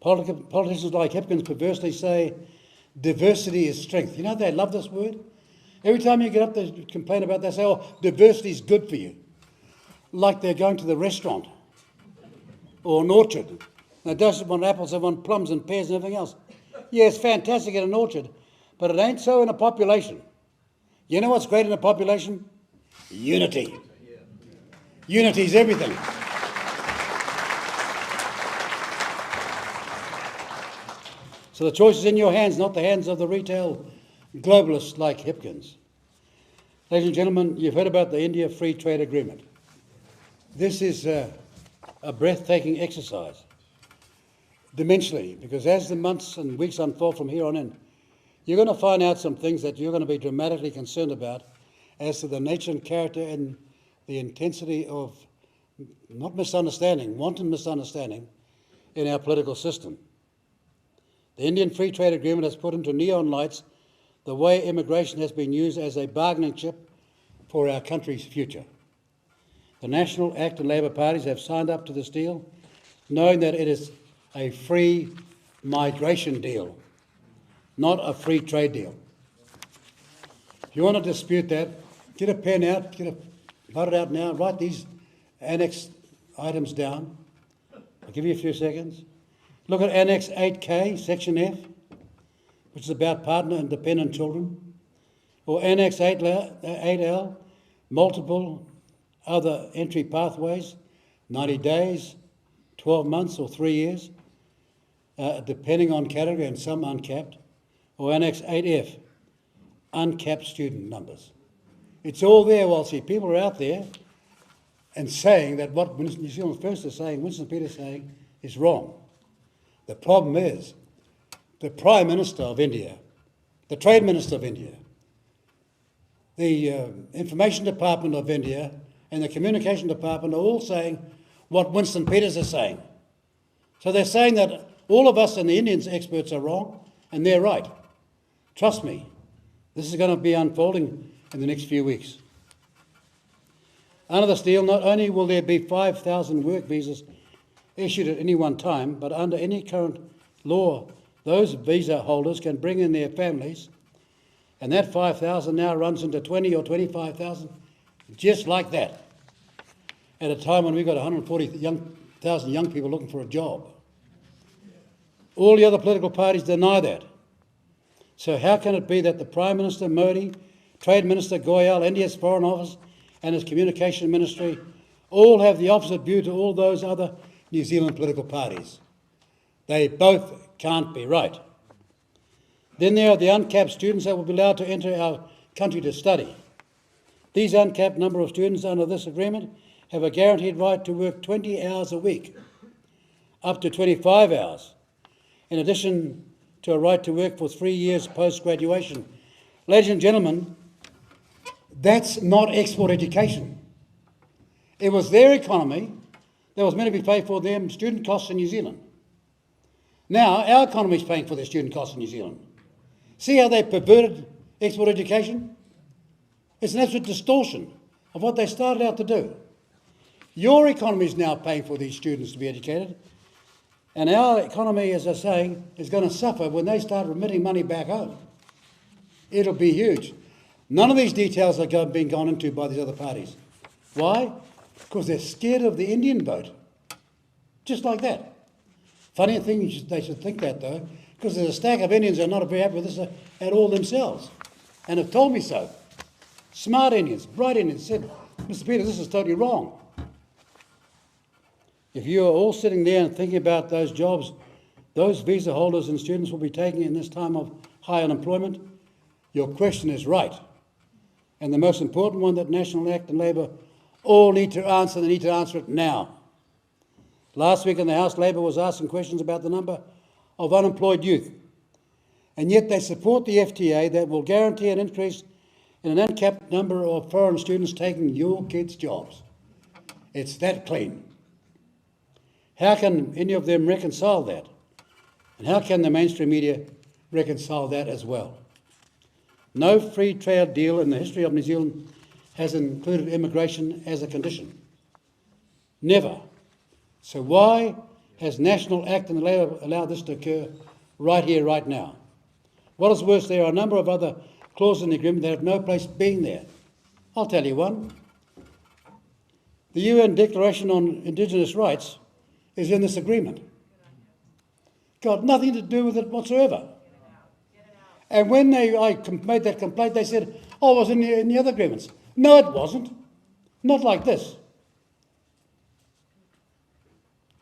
Politicians like Hipkins perversely say, diversity is strength. You know, they love this word. Every time you get up there to complain about that, they say, oh, diversity is good for you. Like they're going to the restaurant or an orchard. They don't want apples, they want plums and pears and everything else. Yeah, it's fantastic in an orchard, but it ain't so in a population. You know what's great in a population? Unity. Unity is everything. So the choice is in your hands, not the hands of the retail globalists like Hipkins. Ladies and gentlemen, you've heard about the India Free Trade Agreement. This is a breathtaking exercise, dimensionally, because as the months and weeks unfold from here on in, you're going to find out some things that you're going to be dramatically concerned about as to the nature and character and the intensity of, not misunderstanding, wanton misunderstanding in our political system. The Indian Free Trade Agreement has put into neon lights the way immigration has been used as a bargaining chip for our country's future. The National, ACT and Labor parties have signed up to this deal, knowing that it is a free migration deal, not a free trade deal. If you want to dispute that, get a pen out, write it out now, write these annex items down. I'll give you a few seconds. Look at Annex 8K, Section F, which is about partner and dependent children, or Annex 8L, multiple other entry pathways, 90 days, 12 months or 3 years, depending on category and some uncapped, or Annex 8F, uncapped student numbers. It's all there. While see people are out there and saying that what New Zealand First is saying, Winston Peters is saying, is wrong. The problem is the Prime Minister of India, the Trade Minister of India, the Information Department of India and the Communication Department are all saying what Winston Peters is saying. So they're saying that all of us and the Indians experts are wrong and they're right. Trust me, this is going to be unfolding in the next few weeks. Under this deal, not only will there be 5,000 work visas issued at any one time, but under any current law, those visa holders can bring in their families, and that 5,000 now runs into 20 or 25,000, just like that, at a time when we've got 140,000 young people looking for a job. All the other political parties deny that. So how can it be that the Prime Minister Modi, Trade Minister Goyal, India's Foreign Office and his Communication Ministry all have the opposite view to all those other New Zealand political parties? They both can't be right. Then there are the uncapped students that will be allowed to enter our country to study. These uncapped number of students under this agreement have a guaranteed right to work 20 hours a week, up to 25 hours, in addition to a right to work for 3 years post-graduation. Ladies and gentlemen, that's not export education. It was their economy that was meant to be paid for them student costs in New Zealand. Now our economy is paying for their student costs in New Zealand. See how they perverted export education? It's an absolute distortion of what they started out to do. Your economy is now paying for these students to be educated, and our economy, as I say, is going to suffer when they start remitting money back home. It'll be huge. None of these details are being gone into by these other parties. Why? Because they're scared of the Indian vote. Just like that. Funny thing, they should think that though, because there's a stack of Indians who are not very happy with this at all themselves, and have told me so. Smart Indians, bright Indians said, Mr. Peters, this is totally wrong. If you are all sitting there and thinking about those jobs those visa holders and students will be taking in this time of high unemployment, your question is right. And the most important one that National Act and Labor all need to answer, they need to answer it now. Last week in the House, Labor was asking questions about the number of unemployed youth, and yet they support the FTA that will guarantee an increase in an uncapped number of foreign students taking your kids' jobs. It's that clean. How can any of them reconcile that? And how can the mainstream media reconcile that as well? No free trade deal in the history of New Zealand has included immigration as a condition. Never. So why has National Act and Labor allowed this to occur right here, right now? What is worse, there are a number of other clauses in the agreement that have no place being there. I'll tell you one. The UN Declaration on Indigenous Rights is in this agreement. Got nothing to do with it whatsoever. And when I made that complaint, they said, oh, it was in the other agreements. No, it wasn't. Not like this.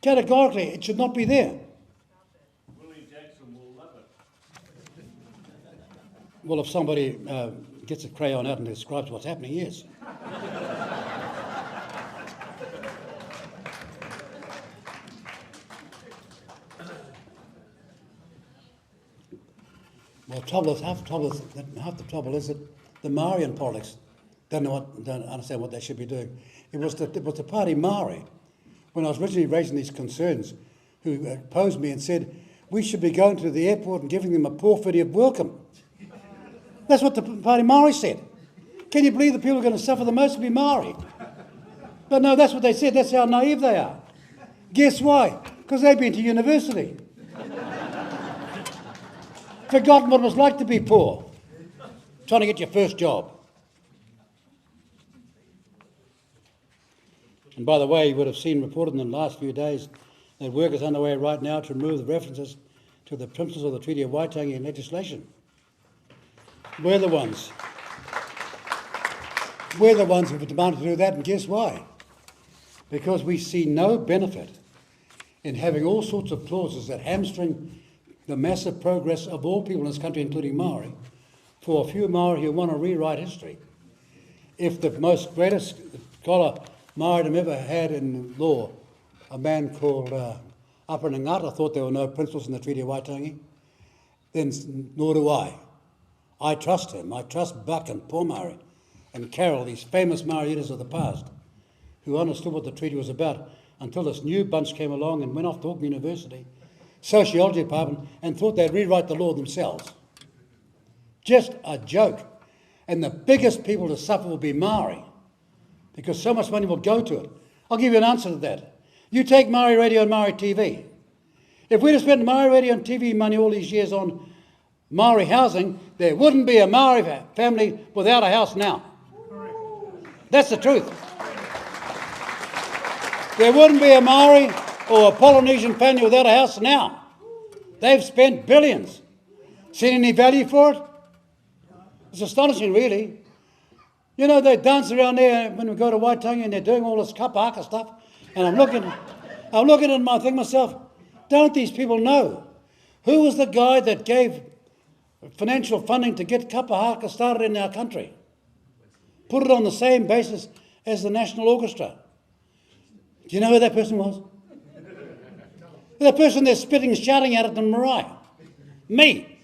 Categorically, it should not be there. Willie Jackson will love it. Well, if somebody gets a crayon out and describes what's happening, yes. Well, half the trouble is that the Maori in politics don't understand what they should be doing. It was the party Maori, when I was originally raising these concerns, who opposed me and said, we should be going to the airport and giving them a porphyry of welcome. That's what the party Maori said. Can you believe the people who are going to suffer the most will be Maori? But no, that's what they said. That's how naive they are. Guess why? Because they've been to university. Forgotten what it was like to be poor, trying to get your first job. And by the way, you would have seen reported in the last few days that work is underway right now to remove the references to the principles of the Treaty of Waitangi in legislation. We're the ones who have demanded to do that, and guess why? Because we see no benefit in having all sorts of clauses that hamstring the massive progress of all people in this country, including Maori, for a few Maori who want to rewrite history. If the most greatest scholar Maori ever had in law, a man called Apa Ngata, thought there were no principles in the Treaty of Waitangi, then nor do I. I trust him. I trust Buck and Paul Maori and Carroll, these famous Maori leaders of the past, who understood what the treaty was about until this new bunch came along and went off to Auckland University, sociology department, and thought they'd rewrite the law themselves. Just a joke. And the biggest people to suffer will be Maori, because so much money will go to it. I'll give you an answer to that. You take Maori radio and Maori TV. If we'd have spent Maori radio and TV money all these years on Maori housing, there wouldn't be a Maori family without a house now. That's the truth. There wouldn't be a Maori or a Polynesian family without a house now. They've spent billions. Seen any value for it? It's astonishing, really. You know, they dance around there when we go to Waitangi and they're doing all this kapahaka stuff. And I'm looking at them and I think to myself, don't these people know? Who was the guy that gave financial funding to get kapahaka started in our country? Put it on the same basis as the National Orchestra. Do you know who that person was? The person they're spitting and shouting at in Marae. Me.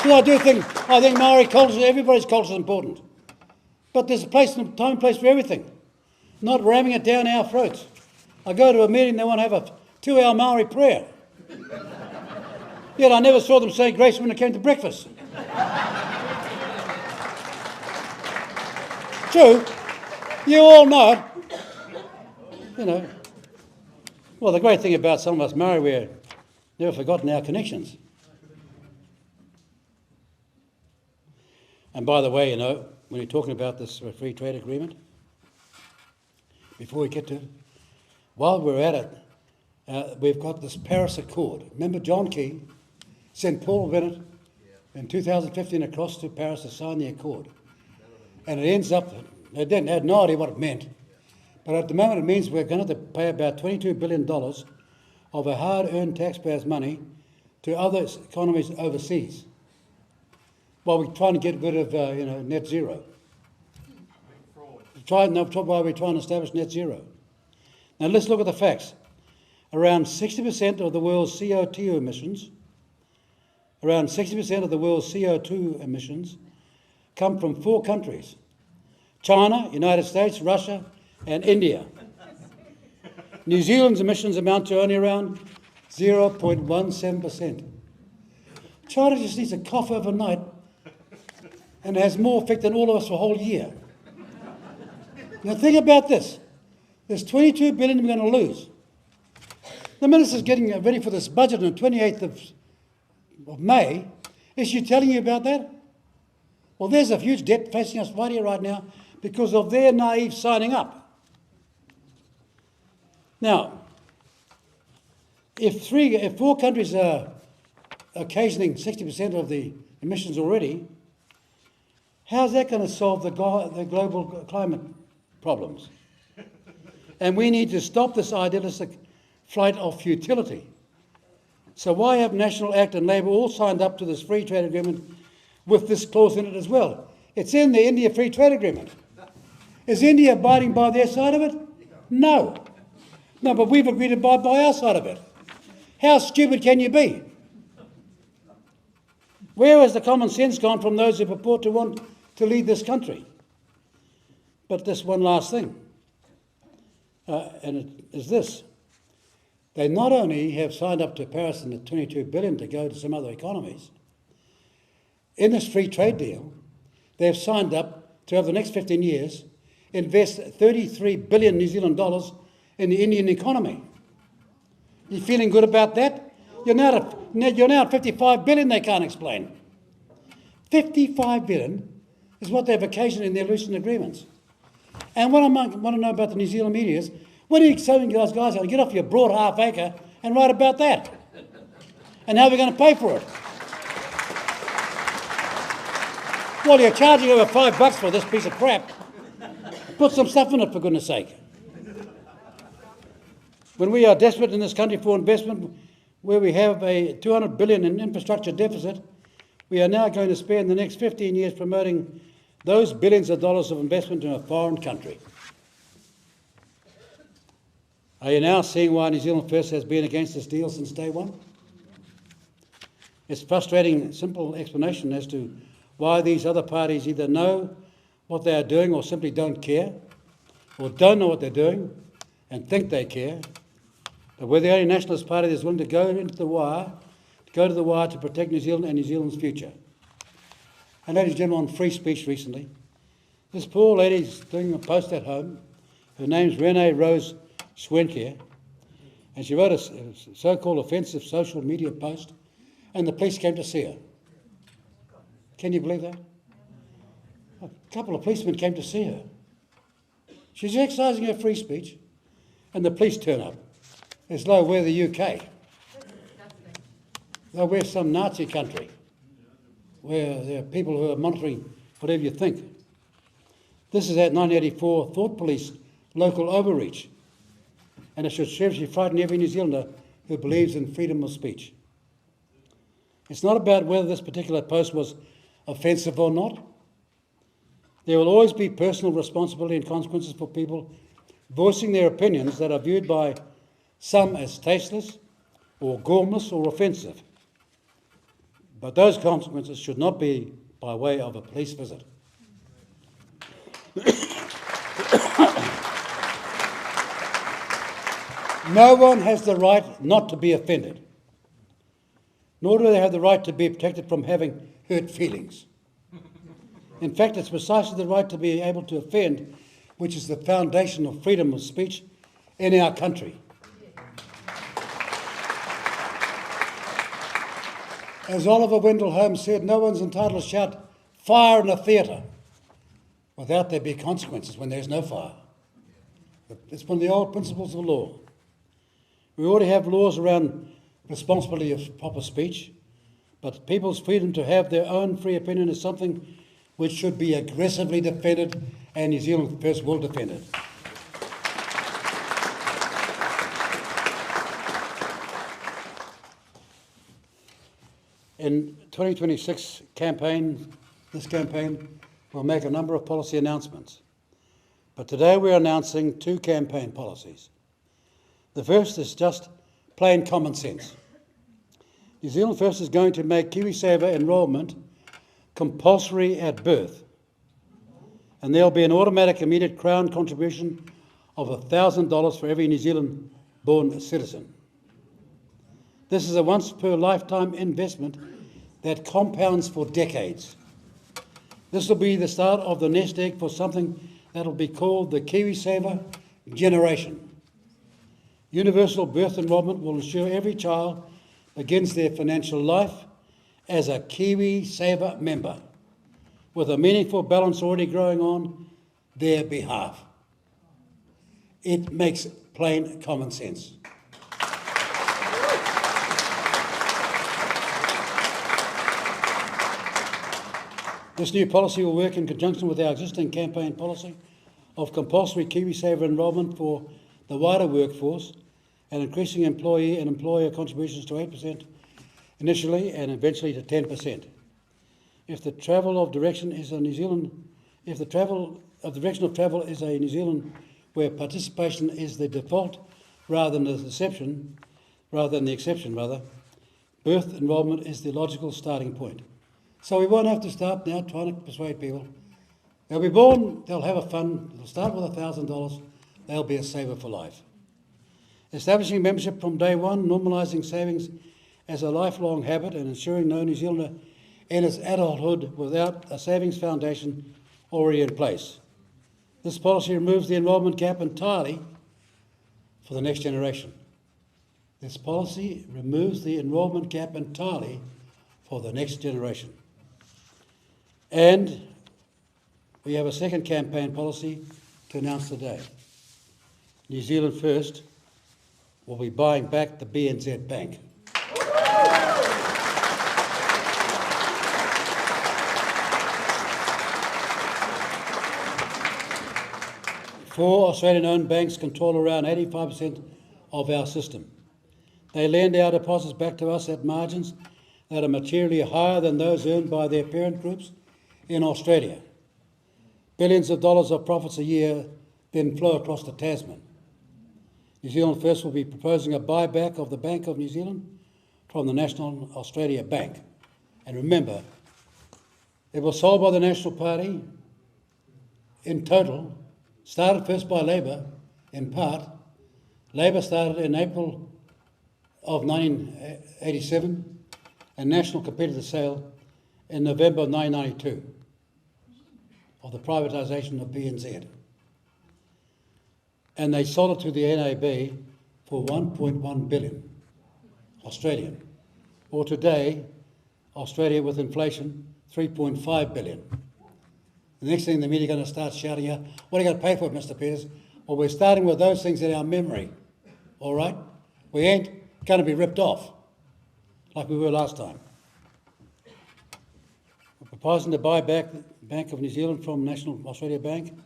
So I think Maori culture, everybody's culture is important. But there's a place and time and place for everything. Not ramming it down our throats. I go to a meeting, they want to have a 2-hour Maori prayer. Yet I never saw them say grace when it came to breakfast. True. You all know it. You know. Well, the great thing about some of us Maori, we've never forgotten our connections. And by the way, you know, when you're talking about this free trade agreement, before we get to it, while we're at it, we've got this Paris Accord. Remember John Key sent Paul Bennett in 2015 across to Paris to sign the accord. And it ends up, they had no idea what it meant, but at the moment it means we're going to have to pay about $22 billion of our hard-earned taxpayers' money to other economies overseas, while we're trying to get rid of net zero. While we're trying to establish net zero. Now let's look at the facts. Around 60% of the world's CO2 emissions, come from 4 countries: China, United States, Russia, and India. New Zealand's emissions amount to only around 0.17%. China just needs a cough overnight and has more effect than all of us for a whole year. Now think about this. There's $22 billion we're going to lose. The minister's getting ready for this budget on the 28th of May. Is she telling you about that? Well, there's a huge debt facing us right here, right now, because of their naive signing up. Now, if 4 countries are occasioning 60% of the emissions already, how's that going to solve the global climate problems? And we need to stop this idealistic flight of futility. So why have National Act and Labor all signed up to this free trade agreement with this clause in it as well? It's in the India Free Trade Agreement. Is India abiding by their side of it? No. No, but we've agreed to abide by our side of it. How stupid can you be? Where has the common sense gone from those who purport to want to lead this country? But this one last thing, and it is this. They not only have signed up to Paris and the $22 billion to go to some other economies, in this free trade deal, they have signed up to, over the next 15 years, invest 33 billion New Zealand dollars in the Indian economy. You feeling good about that? You're now at 55 billion they can't explain. 55 billion is what they've occasioned in their Lucent agreements. And what I want to know about the New Zealand media is, when are you telling those guys to get off your broad half acre and write about that? And how are we going to pay for it? Well, you're charging over $5 for this piece of crap. Put some stuff in it, for goodness sake. When we are desperate in this country for investment, where we have a $200 billion in infrastructure deficit, we are now going to spend the next 15 years promoting those billions of dollars of investment in a foreign country. Are you now seeing why New Zealand First has been against this deal since day one? It's a frustrating, simple explanation as to why these other parties either know what they are doing or simply don't care, or don't know what they're doing and think they care. But we're the only nationalist party that's willing to go to the wire to protect New Zealand and New Zealand's future. And ladies and gentlemen, on free speech recently, This poor lady's doing a post at home. Her name's Renee Rose Schwenke, and she wrote a so-called offensive social media post, and the police came to see her. Can you believe that? A couple of policemen came to see her. She's exercising her free speech, and the police turn up. As though we're the UK. Though we're some Nazi country, where there are people who are monitoring whatever you think. This is that 1984 Thought Police local overreach, and it should seriously frighten every New Zealander who believes in freedom of speech. It's not about whether this particular post was offensive or not. There will always be personal responsibility and consequences for people voicing their opinions that are viewed by some as tasteless or gormless or offensive. But those consequences should not be by way of a police visit. No one has the right not to be offended, nor do they have the right to be protected from having hurt feelings. In fact, it's precisely the right to be able to offend which is the foundation of freedom of speech in our country. As Oliver Wendell Holmes said, no one's entitled to shout fire in a theatre without there be consequences when there's no fire. It's one of the old principles of law. We already have laws around responsibility of proper speech, but people's freedom to have their own free opinion is something which should be aggressively defended, and New Zealand First will defend it. In 2026 campaign, this campaign will make a number of policy announcements. But today we're announcing two campaign policies. The first is just plain common sense. New Zealand First is going to make KiwiSaver enrolment compulsory at birth, and there'll be an automatic immediate Crown contribution of $1,000 for every New Zealand-born citizen. This is a once-per-lifetime investment that compounds for decades. This will be the start of the nest egg for something that will be called the KiwiSaver Generation. Universal birth enrolment will ensure every child begins their financial life as a KiwiSaver member, with a meaningful balance already growing on their behalf. It makes plain common sense. This new policy will work in conjunction with our existing campaign policy of compulsory KiwiSaver enrolment for the wider workforce and increasing employee and employer contributions to 8% initially and eventually to 10%. If the travel of direction is a New Zealand, if the travel of direction of travel is a New Zealand where participation is the default rather than the exception, birth enrolment is the logical starting point. So we won't have to start now trying to persuade people. They'll be born, they'll have a fund, they'll start with $1,000, they'll be a saver for life. Establishing membership from day one, normalising savings as a lifelong habit and ensuring no New Zealander enters adulthood without a savings foundation already in place. This policy removes the enrolment gap entirely for the next generation. This policy removes the enrolment gap entirely for the next generation. And we have a second campaign policy to announce today. New Zealand First will be buying back the BNZ Bank. Four Australian-owned banks control around 85% of our system. They lend our deposits back to us at margins that are materially higher than those earned by their parent groups in Australia. Billions of dollars of profits a year then flow across to Tasman. New Zealand First will be proposing a buyback of the Bank of New Zealand from the National Australia Bank. And remember, it was sold by the National Party in total, started first by Labor in part. Labor started in April of 1987 and National completed the sale in November of 1992 of the privatisation of BNZ. And they sold it to the NAB for 1.1 billion Australian. Or today, Australia with inflation, 3.5 billion. The next thing the media are going to start shouting out, what are you going to pay for it, Mr. Peters? Well, we're starting with those things in our memory, all right? We ain't going to be ripped off like we were last time. We're proposing to buy back the Bank of New Zealand from National Australia Bank,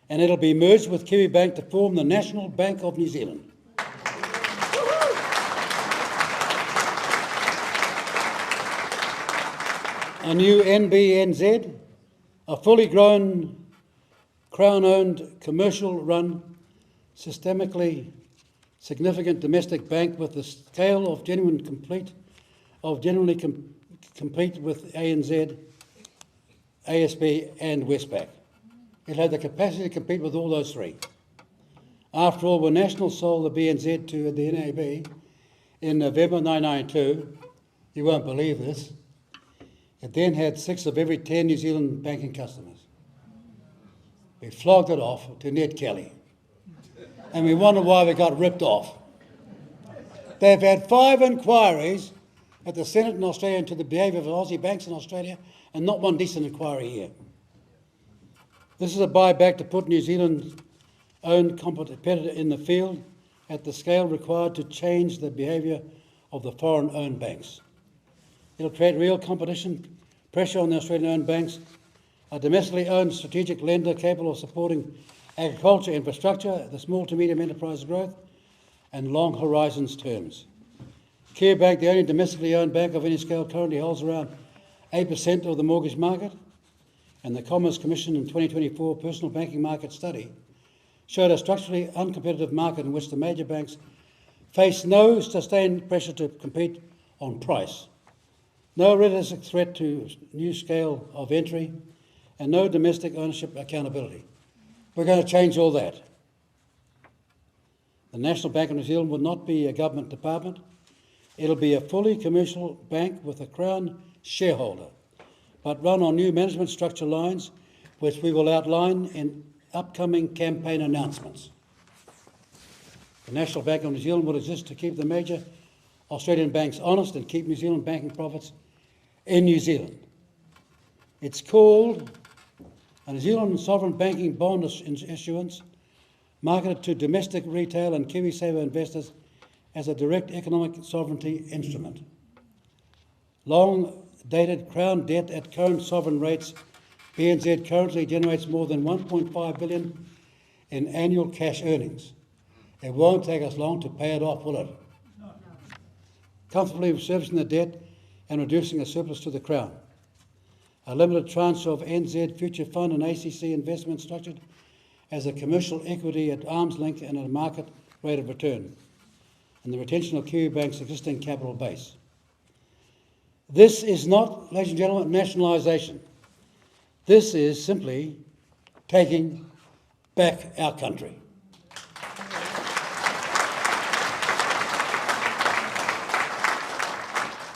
and it'll be merged with Kiwi Bank to form the National Bank of New Zealand. A new NBNZ, a fully grown, Crown-owned, commercial-run, systemically significant domestic bank with the scale of genuinely compete with ANZ, ASB and Westpac. It had the capacity to compete with all those three. After all, when National sold the BNZ to the NAB in November 1992, you won't believe this, it then had 6 of every 10 New Zealand banking customers. We flogged it off to Ned Kelly, and we wonder why we got ripped off. They've had 5 inquiries at the Senate in Australia into the behaviour of Aussie banks in Australia, and not one decent inquiry here. This is a buyback to put New Zealand's own competitor in the field at the scale required to change the behaviour of the foreign-owned banks. It'll create real competition, pressure on the Australian-owned banks, a domestically owned strategic lender capable of supporting agriculture infrastructure, the small to medium enterprise growth, and long horizons terms. KiwiBank, the only domestically owned bank of any scale, currently holds around 8% of the mortgage market, and the Commerce Commission in 2024 personal banking market study showed a structurally uncompetitive market in which the major banks face no sustained pressure to compete on price, no realistic threat to new scale of entry, and no domestic ownership accountability. We're going to change all that. The National Bank of New Zealand will not be a government department. It'll be a fully commercial bank with a Crown shareholder, but run on new management structure lines, which we will outline in upcoming campaign announcements. The National Bank of New Zealand will exist to keep the major Australian banks honest and keep New Zealand banking profits in New Zealand. It's called a New Zealand sovereign banking bond issuance, marketed to domestic retail and KiwiSaver investors as a direct economic sovereignty instrument. Long-dated Crown debt at current sovereign rates, BNZ currently generates more than 1.5 billion in annual cash earnings. It won't take us long to pay it off, will it? No. Comfortably servicing the debt and reducing a surplus to the Crown. A limited tranche of NZ Future Fund and ACC investment structured as a commercial equity at arm's length and at a market rate of return, and the retention of KiwiBank's existing capital base. This is not, ladies and gentlemen, nationalisation. This is simply taking back our country.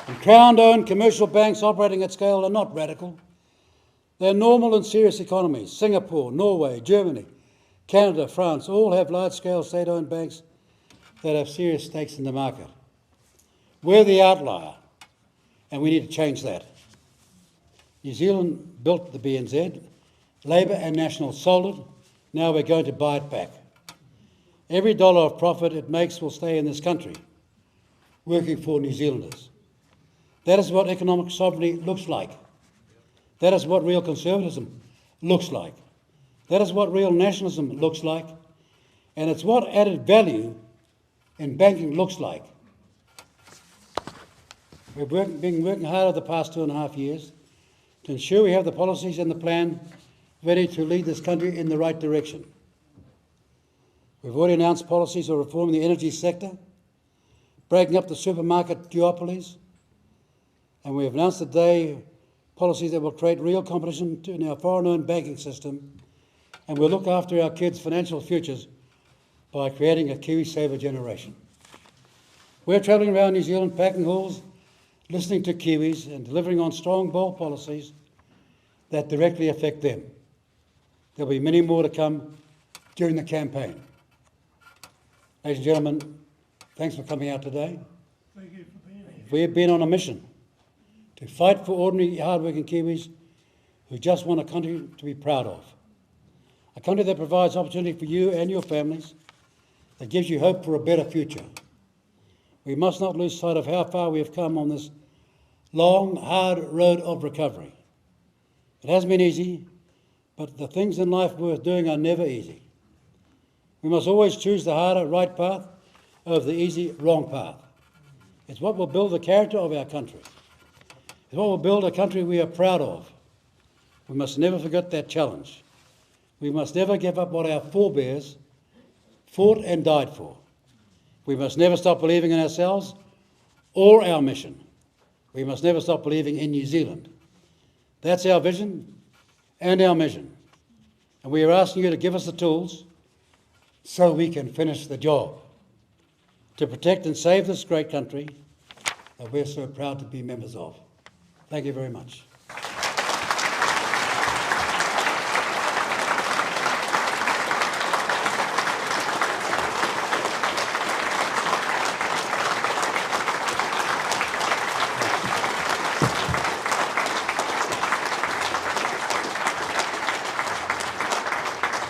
And Crown-owned commercial banks operating at scale are not radical. They're normal and serious economies. Singapore, Norway, Germany, Canada, France all have large-scale state-owned banks that have serious stakes in the market. We're the outlier, and we need to change that. New Zealand built the BNZ, Labor and National sold it, now we're going to buy it back. Every dollar of profit it makes will stay in this country, working for New Zealanders. That is what economic sovereignty looks like. That is what real conservatism looks like. That is what real nationalism looks like, and it's what added value in banking looks like. We've been working hard over the past 2.5 years to ensure we have the policies and the plan ready to lead this country in the right direction. We've already announced policies of reforming the energy sector, breaking up the supermarket duopolies, and we have announced today policies that will create real competition in our foreign-owned banking system, and will look after our kids' financial futures by creating a KiwiSaver Generation. We're travelling around New Zealand, packing halls, listening to Kiwis and delivering on strong, bold policies that directly affect them. There'll be many more to come during the campaign. Ladies and gentlemen, thanks for coming out today. Thank you for being here. We have been on a mission to fight for ordinary, hard-working Kiwis who just want a country to be proud of. A country that provides opportunity for you and your families, that gives you hope for a better future. We must not lose sight of how far we have come on this long, hard road of recovery. It hasn't been easy, but the things in life worth doing are never easy. We must always choose the harder, right path over the easy, wrong path. It's what will build the character of our country. It's what will build a country we are proud of. We must never forget that challenge. We must never give up what our forebears fought and died for. We must never stop believing in ourselves or our mission. We must never stop believing in New Zealand. That's our vision and our mission. And we are asking you to give us the tools so we can finish the job, to protect and save this great country that we're so proud to be members of. Thank you very much.